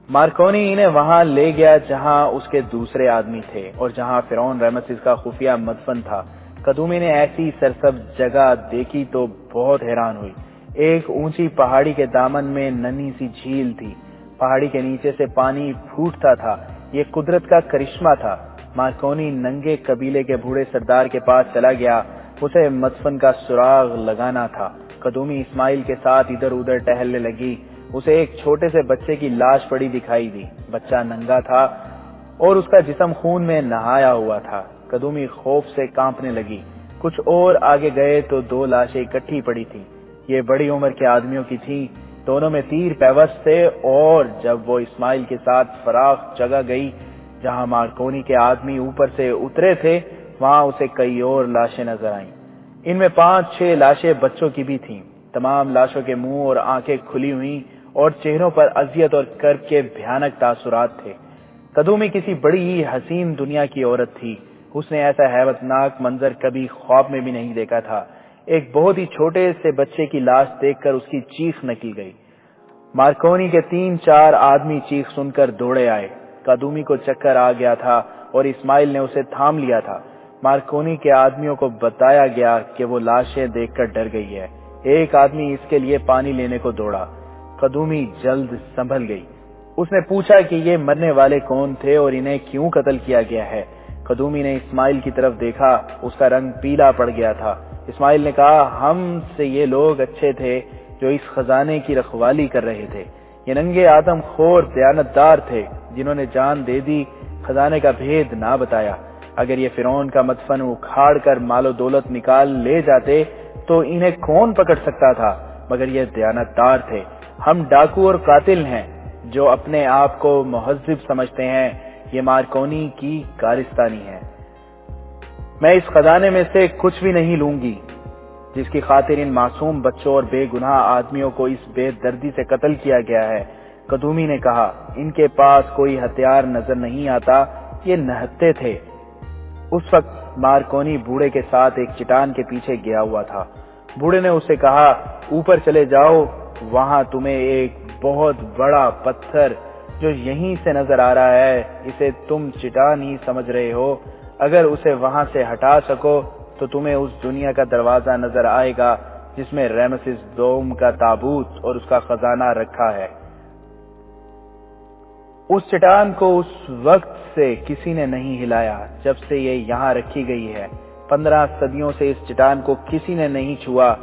S1: مارکونی انہیں وہاں لے گیا جہاں اس کے دوسرے آدمی تھے اور جہاں فرعون رمسیس کا خفیہ مدفن تھا۔ قدومی نے ایسی سرسبز جگہ دیکھی تو بہت حیران ہوئی۔ ایک اونچی پہاڑی کے دامن میں ننھی سی جھیل تھی۔ پہاڑی کے نیچے سے پانی پھوٹتا تھا۔ یہ قدرت کا کرشمہ تھا۔ مارکونی ننگے قبیلے کے بوڑھے سردار کے پاس چلا گیا۔ اسے مدفن کا سراغ لگانا تھا۔ قدومی اسماعیل کے ساتھ ادھر ادھر ٹہلنے لگی۔ اسے ایک چھوٹے سے بچے کی لاش پڑی دکھائی دی۔ بچہ ننگا تھا اور اس کا جسم خون میں نہایا ہوا تھا۔ قدومی خوف سے کانپنے لگی۔ کچھ اور آگے گئے تو 2 لاشیں اکٹھی پڑی تھیں۔ یہ بڑی عمر کے آدمیوں کی تھیں۔ دونوں میں تیر پیوست تھے، اور جب وہ اسماعیل کے ساتھ فراخ جگہ گئی جہاں مارکونی کے آدمی اوپر سے اترے تھے، وہاں اسے کئی اور لاشیں نظر آئیں۔ ان میں 5-6 لاشیں بچوں کی بھی تھیں۔ تمام لاشوں کے منہ اور آنکھیں کھلی ہوئی اور چہروں پر اذیت اور کرب کے بھیانک تاثرات تھے۔ قدومی کسی بڑی ہی حسین دنیا کی عورت تھی۔ اس نے ایسا ہیبت ناک منظر کبھی خواب میں بھی نہیں دیکھا تھا۔ ایک بہت ہی چھوٹے سے بچے کی لاش دیکھ کر اس کی چیخ نکل گئی۔ مارکونی کے 3-4 آدمی چیخ سن کر دوڑے آئے۔ قدومی کو چکر آ گیا تھا اور اسماعیل نے اسے تھام لیا تھا۔ مارکونی کے آدمیوں کو بتایا گیا کہ وہ لاشیں دیکھ کر ڈر گئی ہے۔ ایک آدمی اس کے لیے پانی لینے کو دوڑا۔ قدومی جلد سنبھل گئی۔ اس نے پوچھا کہ یہ مرنے والے کون تھے اور انہیں کیوں قتل کیا گیا ہے۔ قدومی نے اسماعیل کی طرف دیکھا، اس کا رنگ پیلا پڑ گیا تھا۔ اسماعیل نے کہا، ہم سے یہ لوگ اچھے تھے جو اس خزانے کی رکھوالی کر رہے تھے۔ یہ ننگے آدم خور دیانتدار تھے جنہوں نے جان دے دی، خزانے کا بھید نہ بتایا۔ اگر یہ فرعون کا مدفن اکھاڑ کر مال و دولت نکال لے جاتے تو انہیں کون پکڑ سکتا تھا، مگر یہ دیانتدار تھے۔ ہم ڈاکو اور قاتل ہیں جو اپنے آپ کو مہذب سمجھتے ہیں، یہ مارکونی کی کارستانی ہے۔ میں اس خزانے میں سے کچھ بھی نہیں لوں گی جس کی خاطر ان معصوم بچوں اور بے گناہ آدمیوں کو اس بے دردی سے قتل کیا گیا ہے۔ قدومی نے کہا، ان کے پاس کوئی ہتھیار نظر نہیں آتا، یہ نہتے تھے۔ اس وقت مارکونی بوڑھے کے ساتھ ایک چٹان کے پیچھے گیا ہوا تھا۔ بوڑھے نے اسے کہا، اوپر چلے جاؤ، وہاں تمہیں ایک بہت بڑا پتھر جو یہیں سے نظر آ رہا ہے، اسے تم چٹان ہی سمجھ رہے ہو، اگر اسے وہاں سے ہٹا سکو تو تمہیں اس دنیا کا دروازہ نظر آئے گا جس میں رامسیس دوم کا تابوت اور اس کا خزانہ رکھا ہے۔ اس چٹان کو اس وقت سے کسی نے نہیں ہلایا جب سے یہ یہاں رکھی گئی ہے۔ 15 صدیوں سے اس چٹان کو کسی نے نہیں چھوا۔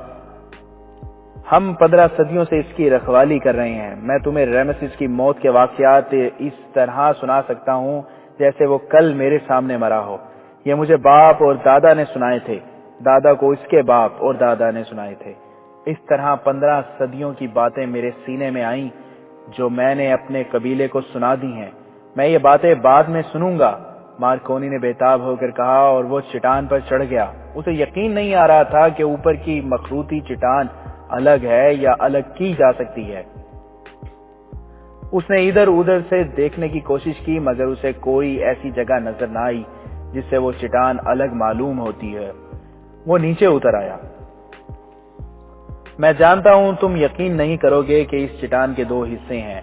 S1: ہم 15 صدیوں سے اس کی رکھوالی کر رہے ہیں۔ میں تمہیں رامسیس کی موت کے واقعات اس طرح سنا سکتا ہوں جیسے وہ کل میرے سامنے مرا ہو۔ یہ مجھے باپ اور دادا نے سنائے تھے، دادا کو اس کے باپ اور دادا نے سنائے تھے۔ اس طرح 15 صدیوں کی باتیں میرے سینے میں آئیں جو میں نے اپنے قبیلے کو سنا دی ہیں۔ میں یہ باتیں بعد میں سنوں گا۔ مارکونی نے بےتاب ہو کر کہا اور وہ چٹان پر چڑھ گیا۔ اسے یقین نہیں آ رہا تھا کہ اوپر کی مخروطی چٹان الگ ہے یا الگ کی جا سکتی ہے۔ اس نے ادھر ادھر سے دیکھنے کی کوشش کی مگر اسے کوئی ایسی جگہ نظر نہ آئی جس سے وہ چٹان الگ معلوم ہوتی ہے۔ وہ نیچے اتر آیا۔ میں جانتا ہوں تم یقین نہیں کرو گے کہ اس چٹان کے 2 حصے ہیں،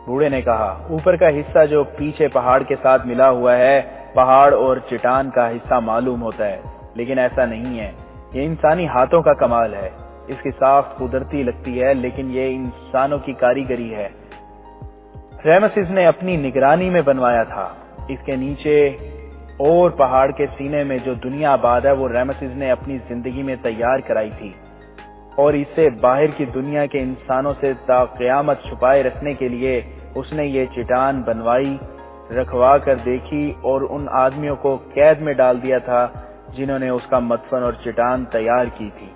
S1: بوڑھے نے کہا۔ اوپر کا حصہ جو پیچھے پہاڑ کے ساتھ ملا ہوا ہے، پہاڑ اور چٹان کا حصہ معلوم ہوتا ہے، لیکن ایسا نہیں ہے۔ یہ انسانی ہاتھوں کا کمال ہے۔ اس کی ساخت قدرتی لگتی ہے لیکن یہ انسانوں کی کاریگری ہے۔ رامسیس نے اپنی نگرانی میں بنوایا تھا۔ اس کے نیچے اور پہاڑ کے سینے میں جو دنیا آباد ہے وہ رامسیس نے اپنی زندگی میں تیار کرائی تھی، اور اسے باہر کی دنیا کے انسانوں سے تا قیامت چھپائے رکھنے کے لیے اس نے یہ چٹان بنوائی، رکھوا کر دیکھی اور ان آدمیوں کو قید میں ڈال دیا تھا جنہوں نے اس کا مدفن اور چٹان تیار کی تھی۔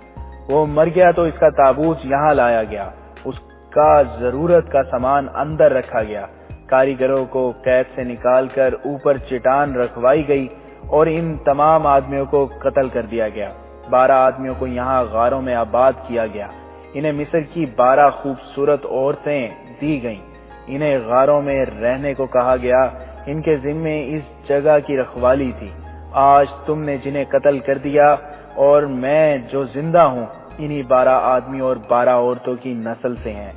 S1: وہ مر گیا تو اس کا تابوت یہاں لایا گیا، اس کا ضرورت کا سامان اندر رکھا گیا، کاریگروں کو قید سے نکال کر اوپر چٹان رکھوائی گئی اور ان تمام آدمیوں کو قتل کر دیا گیا۔ 12 آدمیوں کو یہاں غاروں میں آباد کیا گیا۔ انہیں مصر کی 12 خوبصورت عورتیں دی گئیں۔ انہیں غاروں میں رہنے کو کہا گیا۔ ان کے ذمے اس جگہ کی رکھوالی تھی۔ آج تم نے جنہیں قتل کر دیا اور میں جو زندہ ہوں انہی 12 آدمیوں اور 12 عورتوں کی نسل سے ہیں۔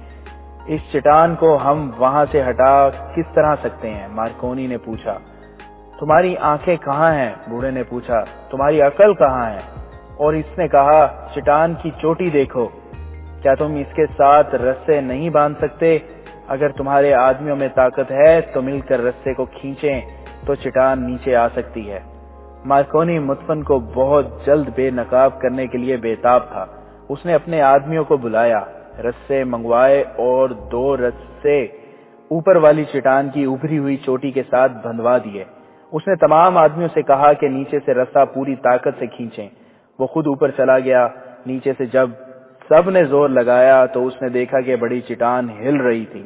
S1: اس چٹان کو ہم وہاں سے ہٹا کس طرح سکتے ہیں؟ مارکونی نے پوچھا۔ تمہاری آنکھیں کہاں ہیں؟ بوڑھے نے پوچھا۔ تمہاری عقل کہاں ہے؟ اور اس نے کہا، چٹان کی چوٹی دیکھو، کیا تم اس کے ساتھ رسے نہیں باندھ سکتے؟ اگر تمہارے آدمیوں میں طاقت ہے تو مل کر رسے کو کھینچیں تو چٹان نیچے آ سکتی ہے۔ مارکونی مدفن کو بہت جلد بے نقاب کرنے کے لیے بےتاب تھا۔ اس نے اپنے آدمیوں کو بلایا، رسے منگوائے اور 2 رسے اوپر والی چٹان کی ابھری ہوئی چوٹی کے ساتھ بندھوا دیے۔ اس نے تمام آدمیوں سے کہا کہ نیچے سے رسا پوری طاقت سے کھینچیں۔ وہ خود اوپر چلا گیا۔ نیچے سے جب سب نے زور لگایا تو اس نے دیکھا کہ بڑی چٹان ہل رہی تھی۔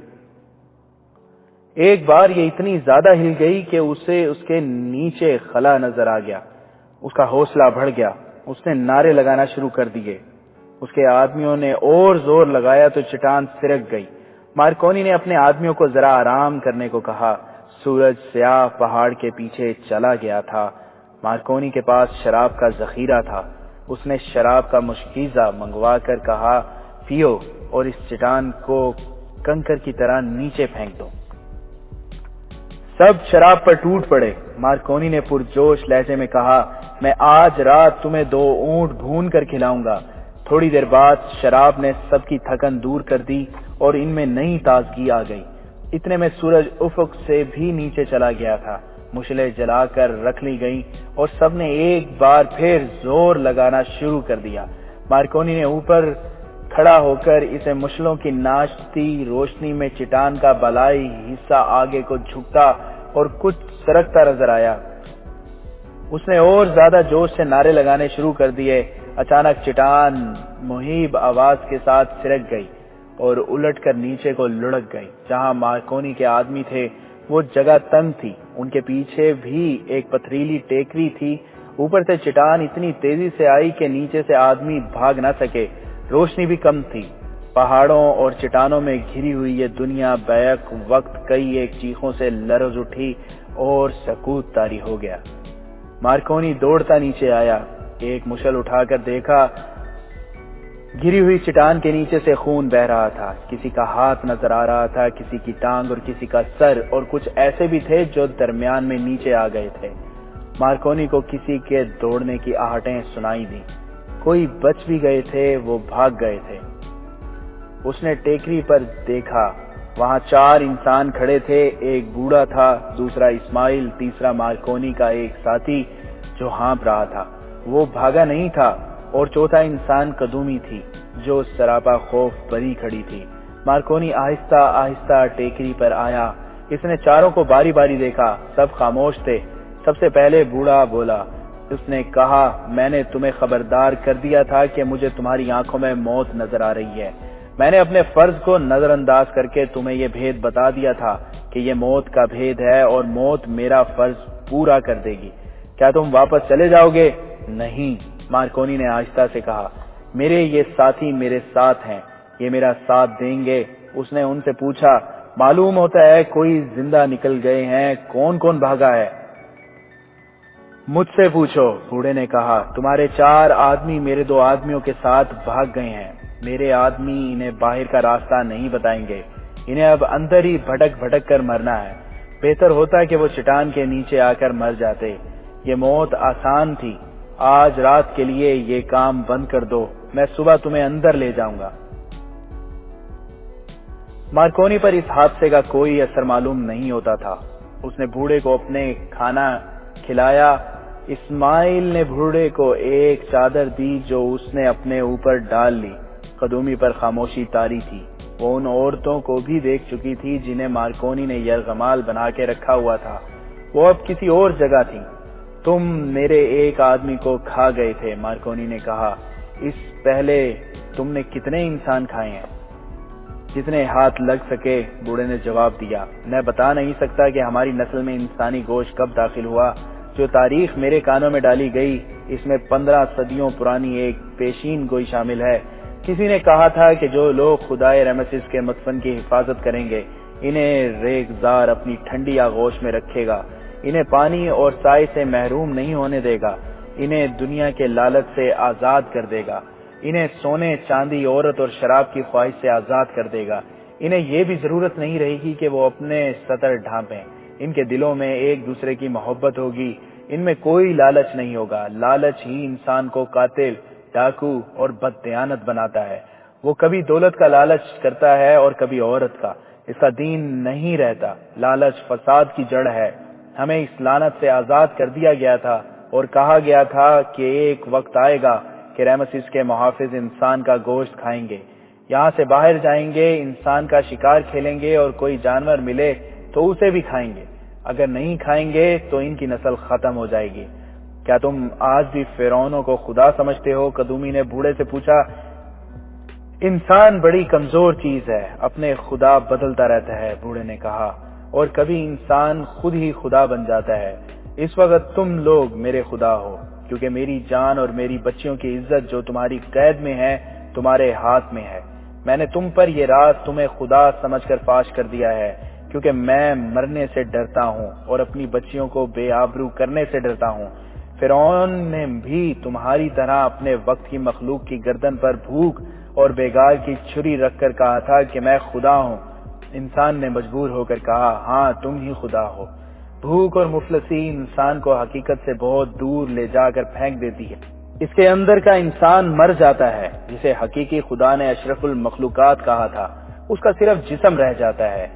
S1: ایک بار یہ اتنی زیادہ ہل گئی کہ اسے اس کے نیچے خلا نظر آ گیا۔ اس کا حوصلہ بڑھ گیا۔ اس نے نعرے لگانا شروع کر دیے۔ اس کے آدمیوں نے اور زور لگایا تو چٹان سرک گئی۔ مارکونی نے اپنے آدمیوں کو ذرا آرام کرنے کو کہا۔ سورج سیاہ پہاڑ کے پیچھے چلا گیا تھا۔ مارکونی کے پاس شراب کا ذخیرہ تھا۔ اس نے شراب کا مشکیزہ منگوا کر کہا، پیو اور اس چٹان کو کنکر کی طرح نیچے پھینک دو۔ سب شراب پر ٹوٹ پڑے۔ مارکونی نے پرجوش لہجے میں کہا، میں آج رات تمہیں 2 اونٹ بھون کر کھلاؤں گا۔ تھوڑی دیر بعد شراب نے سب کی تھکن دور کر دی اور ان میں نئی تازگی آ گئی۔ اتنے میں سورج افق سے بھی نیچے چلا گیا تھا۔ مشلیں جلا کر رکھ لی گئیں اور سب نے ایک بار پھر زور لگانا شروع کر دیا۔ مارکونی نے اوپر کھڑا ہو کر اسے مشلوں کی ناچتی روشنی میں چٹان کا بالائی حصہ آگے کو جھکتا اور کچھ سرکتا نظر آیا۔ اس نے اور زیادہ جوش سے نعرے لگانے شروع کر دیے۔ اچانک چٹان مہیب آواز کے ساتھ سرک گئی اور الٹ کر نیچے کو لڑک گئی۔ جہاں مارکونی کے آدمی تھے وہ جگہ تنگ تھی، ان کے پیچھے بھی ایک پتھریلی ٹیکری تھی۔ اوپر سے چٹان اتنی تیزی سے آئی کہ نیچے سے آدمی بھاگ نہ سکے۔ روشنی بھی کم تھی۔ پہاڑوں اور چٹانوں میں گھری ہوئی یہ دنیا بیک وقت کئی ایک چیخوں سے لرز اٹھی اور سکوت طاری ہو گیا۔ مارکونی دوڑتا نیچے آیا، ایک مشل اٹھا کر دیکھا، گری ہوئی چٹان کے نیچے سے خون بہ رہا تھا۔ کسی کا ہاتھ نظر آ رہا تھا، کسی کی ٹانگ اور کسی کا سر، اور کچھ ایسے بھی تھے جو درمیان میں نیچے آ گئے تھے۔ مارکونی کو کسی کے دوڑنے کی آہٹیں سنائی دیں۔ کوئی بچ بھی گئے تھے، وہ بھاگ گئے تھے۔ اس نے ٹیکری پر دیکھا، وہاں 4 انسان کھڑے تھے۔ ایک بوڑھا تھا، دوسرا اسماعیل، تیسرا مارکونی کا ایک ساتھی جو ہانپ رہا تھا، وہ بھاگا نہیں تھا، اور چوتھا انسان قدومی تھی جو سراپا خوف بری کھڑی تھی۔ مارکونی آہستہ آہستہ ٹیکری پر آیا۔ اس نے چاروں کو باری باری دیکھا، سب خاموش تھے۔ سب سے پہلے بوڑھا بولا۔ اس نے کہا، میں نے تمہیں خبردار کر دیا تھا کہ مجھے تمہاری آنکھوں میں موت نظر آ رہی ہے۔ میں نے اپنے فرض کو نظر انداز کر کے تمہیں یہ بھید بتا دیا تھا کہ یہ موت کا بھید ہے اور موت میرا فرض پورا کر دے گی۔ کیا تم واپس چلے جاؤ گے؟ نہیں، مارکونی نے آہستہ سے کہا، میرے یہ ساتھی میرے ساتھ ہیں، یہ میرا ساتھ دیں گے۔ اس نے ان سے پوچھا، معلوم ہوتا ہے کوئی زندہ نکل گئے ہیں، کون کون بھاگا ہے؟ مجھ سے پوچھو، بوڑھے نے کہا، تمہارے 4 آدمی میرے 2 آدمیوں کے ساتھ بھاگ گئے ہیں۔ میرے آدمی انہیں باہر کا راستہ نہیں بتائیں گے، انہیں اب اندر ہی بھٹک بھٹک کر مرنا ہے۔ بہتر ہوتا کہ وہ چٹان کے نیچے آ کر مر جاتے۔ یہ موت آسان تھی، آج رات کے لیے یہ کام بند کر دو، میں صبح تمہیں اندر لے جاؤں گا۔ مارکونی پر اس حادثے کا کوئی اثر معلوم نہیں ہوتا تھا۔ اس نے بوڑھے کو اپنے کھانا کھلایا۔ اسماعیل نے بوڑھے کو ایک چادر دی جو اس نے اپنے اوپر ڈال لی۔ قدومی پر خاموشی طاری تھی۔ وہ ان عورتوں کو بھی دیکھ چکی تھی جنہیں مارکونی نے یرغمال بنا کے رکھا ہوا تھا۔ وہ اب کسی اور جگہ تھی۔ تم میرے ایک آدمی کو کھا گئے تھے، مارکونی نے کہا۔ اس پہلے تم نے کتنے انسان کھائے ہیں؟ جتنے ہاتھ لگ سکے، بوڑھے نے جواب دیا۔ میں بتا نہیں سکتا کہ ہماری نسل میں انسانی گوشت کب داخل ہوا۔ جو تاریخ میرے کانوں میں ڈالی گئی اس میں 15 صدیوں پرانی ایک پیشین گوئی شامل ہے۔ کسی نے کہا تھا کہ جو لوگ خدائے رمسیس کے مدفن کی حفاظت کریں گے انہیں ریگزار اپنی ٹھنڈی آغوش میں رکھے گا، انہیں پانی اور سائے سے محروم نہیں ہونے دے گا، انہیں دنیا کے لالچ سے آزاد کر دے گا، انہیں سونے چاندی عورت اور شراب کی خواہش سے آزاد کر دے گا، انہیں یہ بھی ضرورت نہیں رہے گی کہ وہ اپنے سطر ڈھانپیں، ان کے دلوں میں ایک دوسرے کی محبت ہوگی، ان میں کوئی لالچ نہیں ہوگا۔ لالچ ہی انسان کو قاتل، ڈاکو اور بددیانت بناتا ہے۔ وہ کبھی دولت کا لالچ کرتا ہے اور کبھی عورت کا۔ اس کا دین نہیں رہتا۔ لالچ فساد کی جڑ ہے۔ ہمیں اس لعنت سے آزاد کر دیا گیا تھا اور کہا گیا تھا کہ ایک وقت آئے گا کہ رمسیس کے محافظ انسان کا گوشت کھائیں گے، یہاں سے باہر جائیں گے، انسان کا شکار کھیلیں گے اور کوئی جانور ملے تو اسے بھی کھائیں گے۔ اگر نہیں کھائیں گے تو ان کی نسل ختم ہو جائے گی۔ کیا تم آج بھی فرعونوں کو خدا سمجھتے ہو؟ قدومی نے بوڑھے سے پوچھا۔ انسان بڑی کمزور چیز ہے، اپنے خدا بدلتا رہتا ہے، بوڑھے نے کہا، اور کبھی انسان خود ہی خدا بن جاتا ہے۔ اس وقت تم لوگ میرے خدا ہو، کیونکہ میری جان اور میری بچیوں کی عزت جو تمہاری قید میں ہے تمہارے ہاتھ میں ہے۔ میں نے تم پر یہ راز تمہیں خدا سمجھ کر فاش کر دیا ہے، کیونکہ میں مرنے سے ڈرتا ہوں اور اپنی بچیوں کو بے آبرو کرنے سے ڈرتا ہوں۔ فرعون نے بھی تمہاری طرح اپنے وقت کی مخلوق کی گردن پر بھوک اور بیگار کی چھری رکھ کر کہا تھا کہ میں خدا ہوں۔ انسان نے مجبور ہو کر کہا، ہاں تم ہی خدا ہو۔ بھوک اور مفلسی انسان کو حقیقت سے بہت دور لے جا کر پھینک دیتی ہے۔ اس کے اندر کا انسان مر جاتا ہے، جسے حقیقی خدا نے اشرف المخلوقات کہا تھا، اس کا صرف جسم رہ جاتا ہے۔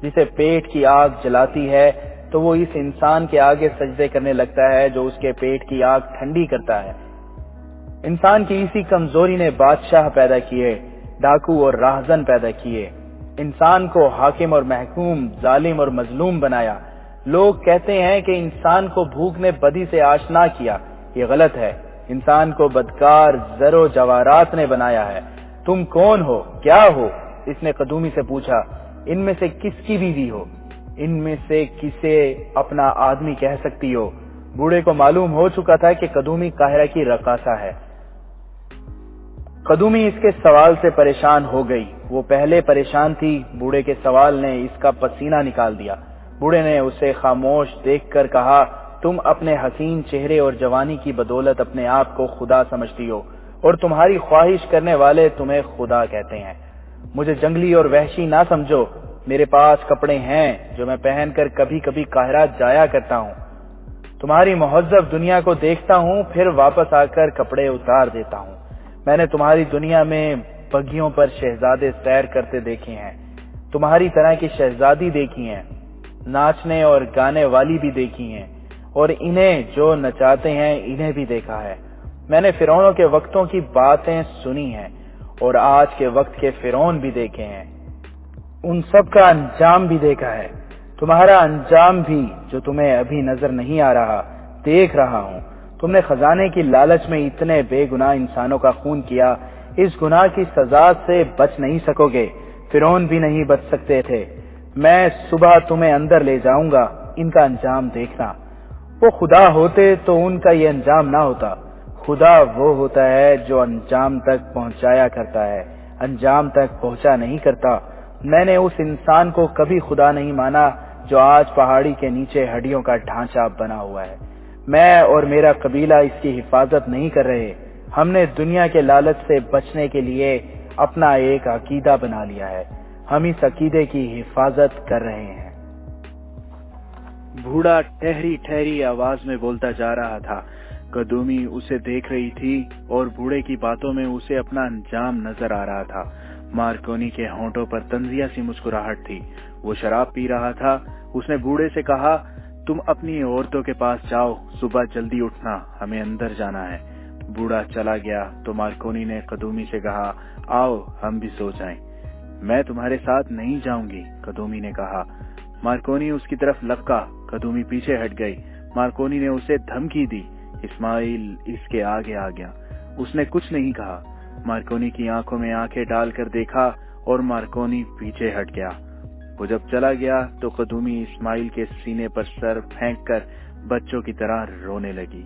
S1: جسے پیٹ کی آگ جلاتی ہے تو وہ اس انسان کے آگے سجدے کرنے لگتا ہے جو اس کے پیٹ کی آگ ٹھنڈی کرتا ہے۔ انسان کی اسی کمزوری نے بادشاہ پیدا کیے، ڈاکو اور راہزن پیدا کیے، انسان کو حاکم اور محکوم، ظالم اور مظلوم بنایا۔ لوگ کہتے ہیں کہ انسان کو بھوک نے بدی سے آشنا کیا، یہ غلط ہے۔ انسان کو بدکار، زر و جواہرات نے بنایا ہے۔ تم کون ہو؟ کیا ہو؟ اس نے قدومی سے پوچھا۔ ان میں سے کس کی بیوی ہو؟ ان میں سے کسے اپنا آدمی کہہ سکتی ہو؟ بوڑھے کو معلوم ہو چکا تھا کہ قدومی قاہرہ کی رقاصہ ہے۔ قدومی اس کے سوال سے پریشان ہو گئی۔ وہ پہلے پریشان تھی، بوڑھے کے سوال نے اس کا پسینہ نکال دیا۔ بوڑھے نے اسے خاموش دیکھ کر کہا، تم اپنے حسین چہرے اور جوانی کی بدولت اپنے آپ کو خدا سمجھتی ہو، اور تمہاری خواہش کرنے والے تمہیں خدا کہتے ہیں۔ مجھے جنگلی اور وحشی نہ سمجھو، میرے پاس کپڑے ہیں جو میں پہن کر کبھی کبھی قاہرہ جایا کرتا ہوں۔ تمہاری مہذب دنیا کو دیکھتا ہوں، پھر واپس آ کر کپڑے اتار دیتا ہوں۔ میں نے تمہاری دنیا میں بگھیوں پر شہزادے سیر کرتے دیکھے ہیں، تمہاری طرح کی شہزادی دیکھی ہیں، ناچنے اور گانے والی بھی دیکھی ہیں، اور انہیں جو نچاتے ہیں انہیں بھی دیکھا ہے۔ میں نے فرعونوں کے وقتوں کی باتیں سنی ہیں اور آج کے وقت کے فرعون بھی دیکھے ہیں، ان سب کا انجام بھی دیکھا ہے۔ تمہارا انجام بھی جو تمہیں ابھی نظر نہیں آ رہا، دیکھ رہا ہوں۔ تم نے خزانے کی لالچ میں اتنے بے گناہ انسانوں کا خون کیا، اس گناہ کی سزا سے بچ نہیں سکو گے، فرعون بھی نہیں بچ سکتے تھے۔ میں صبح تمہیں اندر لے جاؤں گا، ان کا انجام دیکھنا۔ وہ خدا ہوتے تو ان کا یہ انجام نہ ہوتا۔ خدا وہ ہوتا ہے جو انجام تک پہنچایا کرتا ہے، انجام تک پہنچا نہیں کرتا۔ میں نے اس انسان کو کبھی خدا نہیں مانا جو آج پہاڑی کے نیچے ہڈیوں کا ڈھانچہ بنا ہوا ہے۔ میں اور میرا قبیلہ اس کی حفاظت نہیں کر رہے۔ ہم نے دنیا کے لالچ سے بچنے کے لیے اپنا ایک عقیدہ بنا لیا ہے، ہم اس عقیدے کی حفاظت کر رہے ہیں۔ بوڑھا ٹھہری ٹھہری آواز میں بولتا جا رہا تھا۔ قدومی اسے دیکھ رہی تھی اور بوڑھے کی باتوں میں اسے اپنا انجام نظر آ رہا تھا۔ مارکونی کے ہونٹوں پر طنزیہ سی مسکراہٹ تھی۔ وہ شراب پی رہا تھا۔ اس نے بوڑھے سے کہا، تم اپنی عورتوں کے پاس جاؤ، صبح جلدی اٹھنا، ہمیں اندر جانا ہے۔ بوڑھا چلا گیا تو مارکونی نے قدومی سے کہا، آؤ ہم بھی سو جائیں۔ میں تمہارے ساتھ نہیں جاؤں گی، قدومی نے کہا۔ مارکونی اس کی طرف لپکا، قدومی پیچھے ہٹ گئی۔ مارکونی نے اسے دھمکی دی۔ اسماعیل اس کے آگے آ گیا۔ اس نے کچھ نہیں کہا۔ مارکونی کی آنکھوں میں آنکھیں ڈال کر دیکھا اور مارکونی پیچھے ہٹ گیا۔ وہ جب چلا گیا تو قدومی اسماعیل کے سینے پر سر پھینک کر بچوں کی طرح رونے لگی۔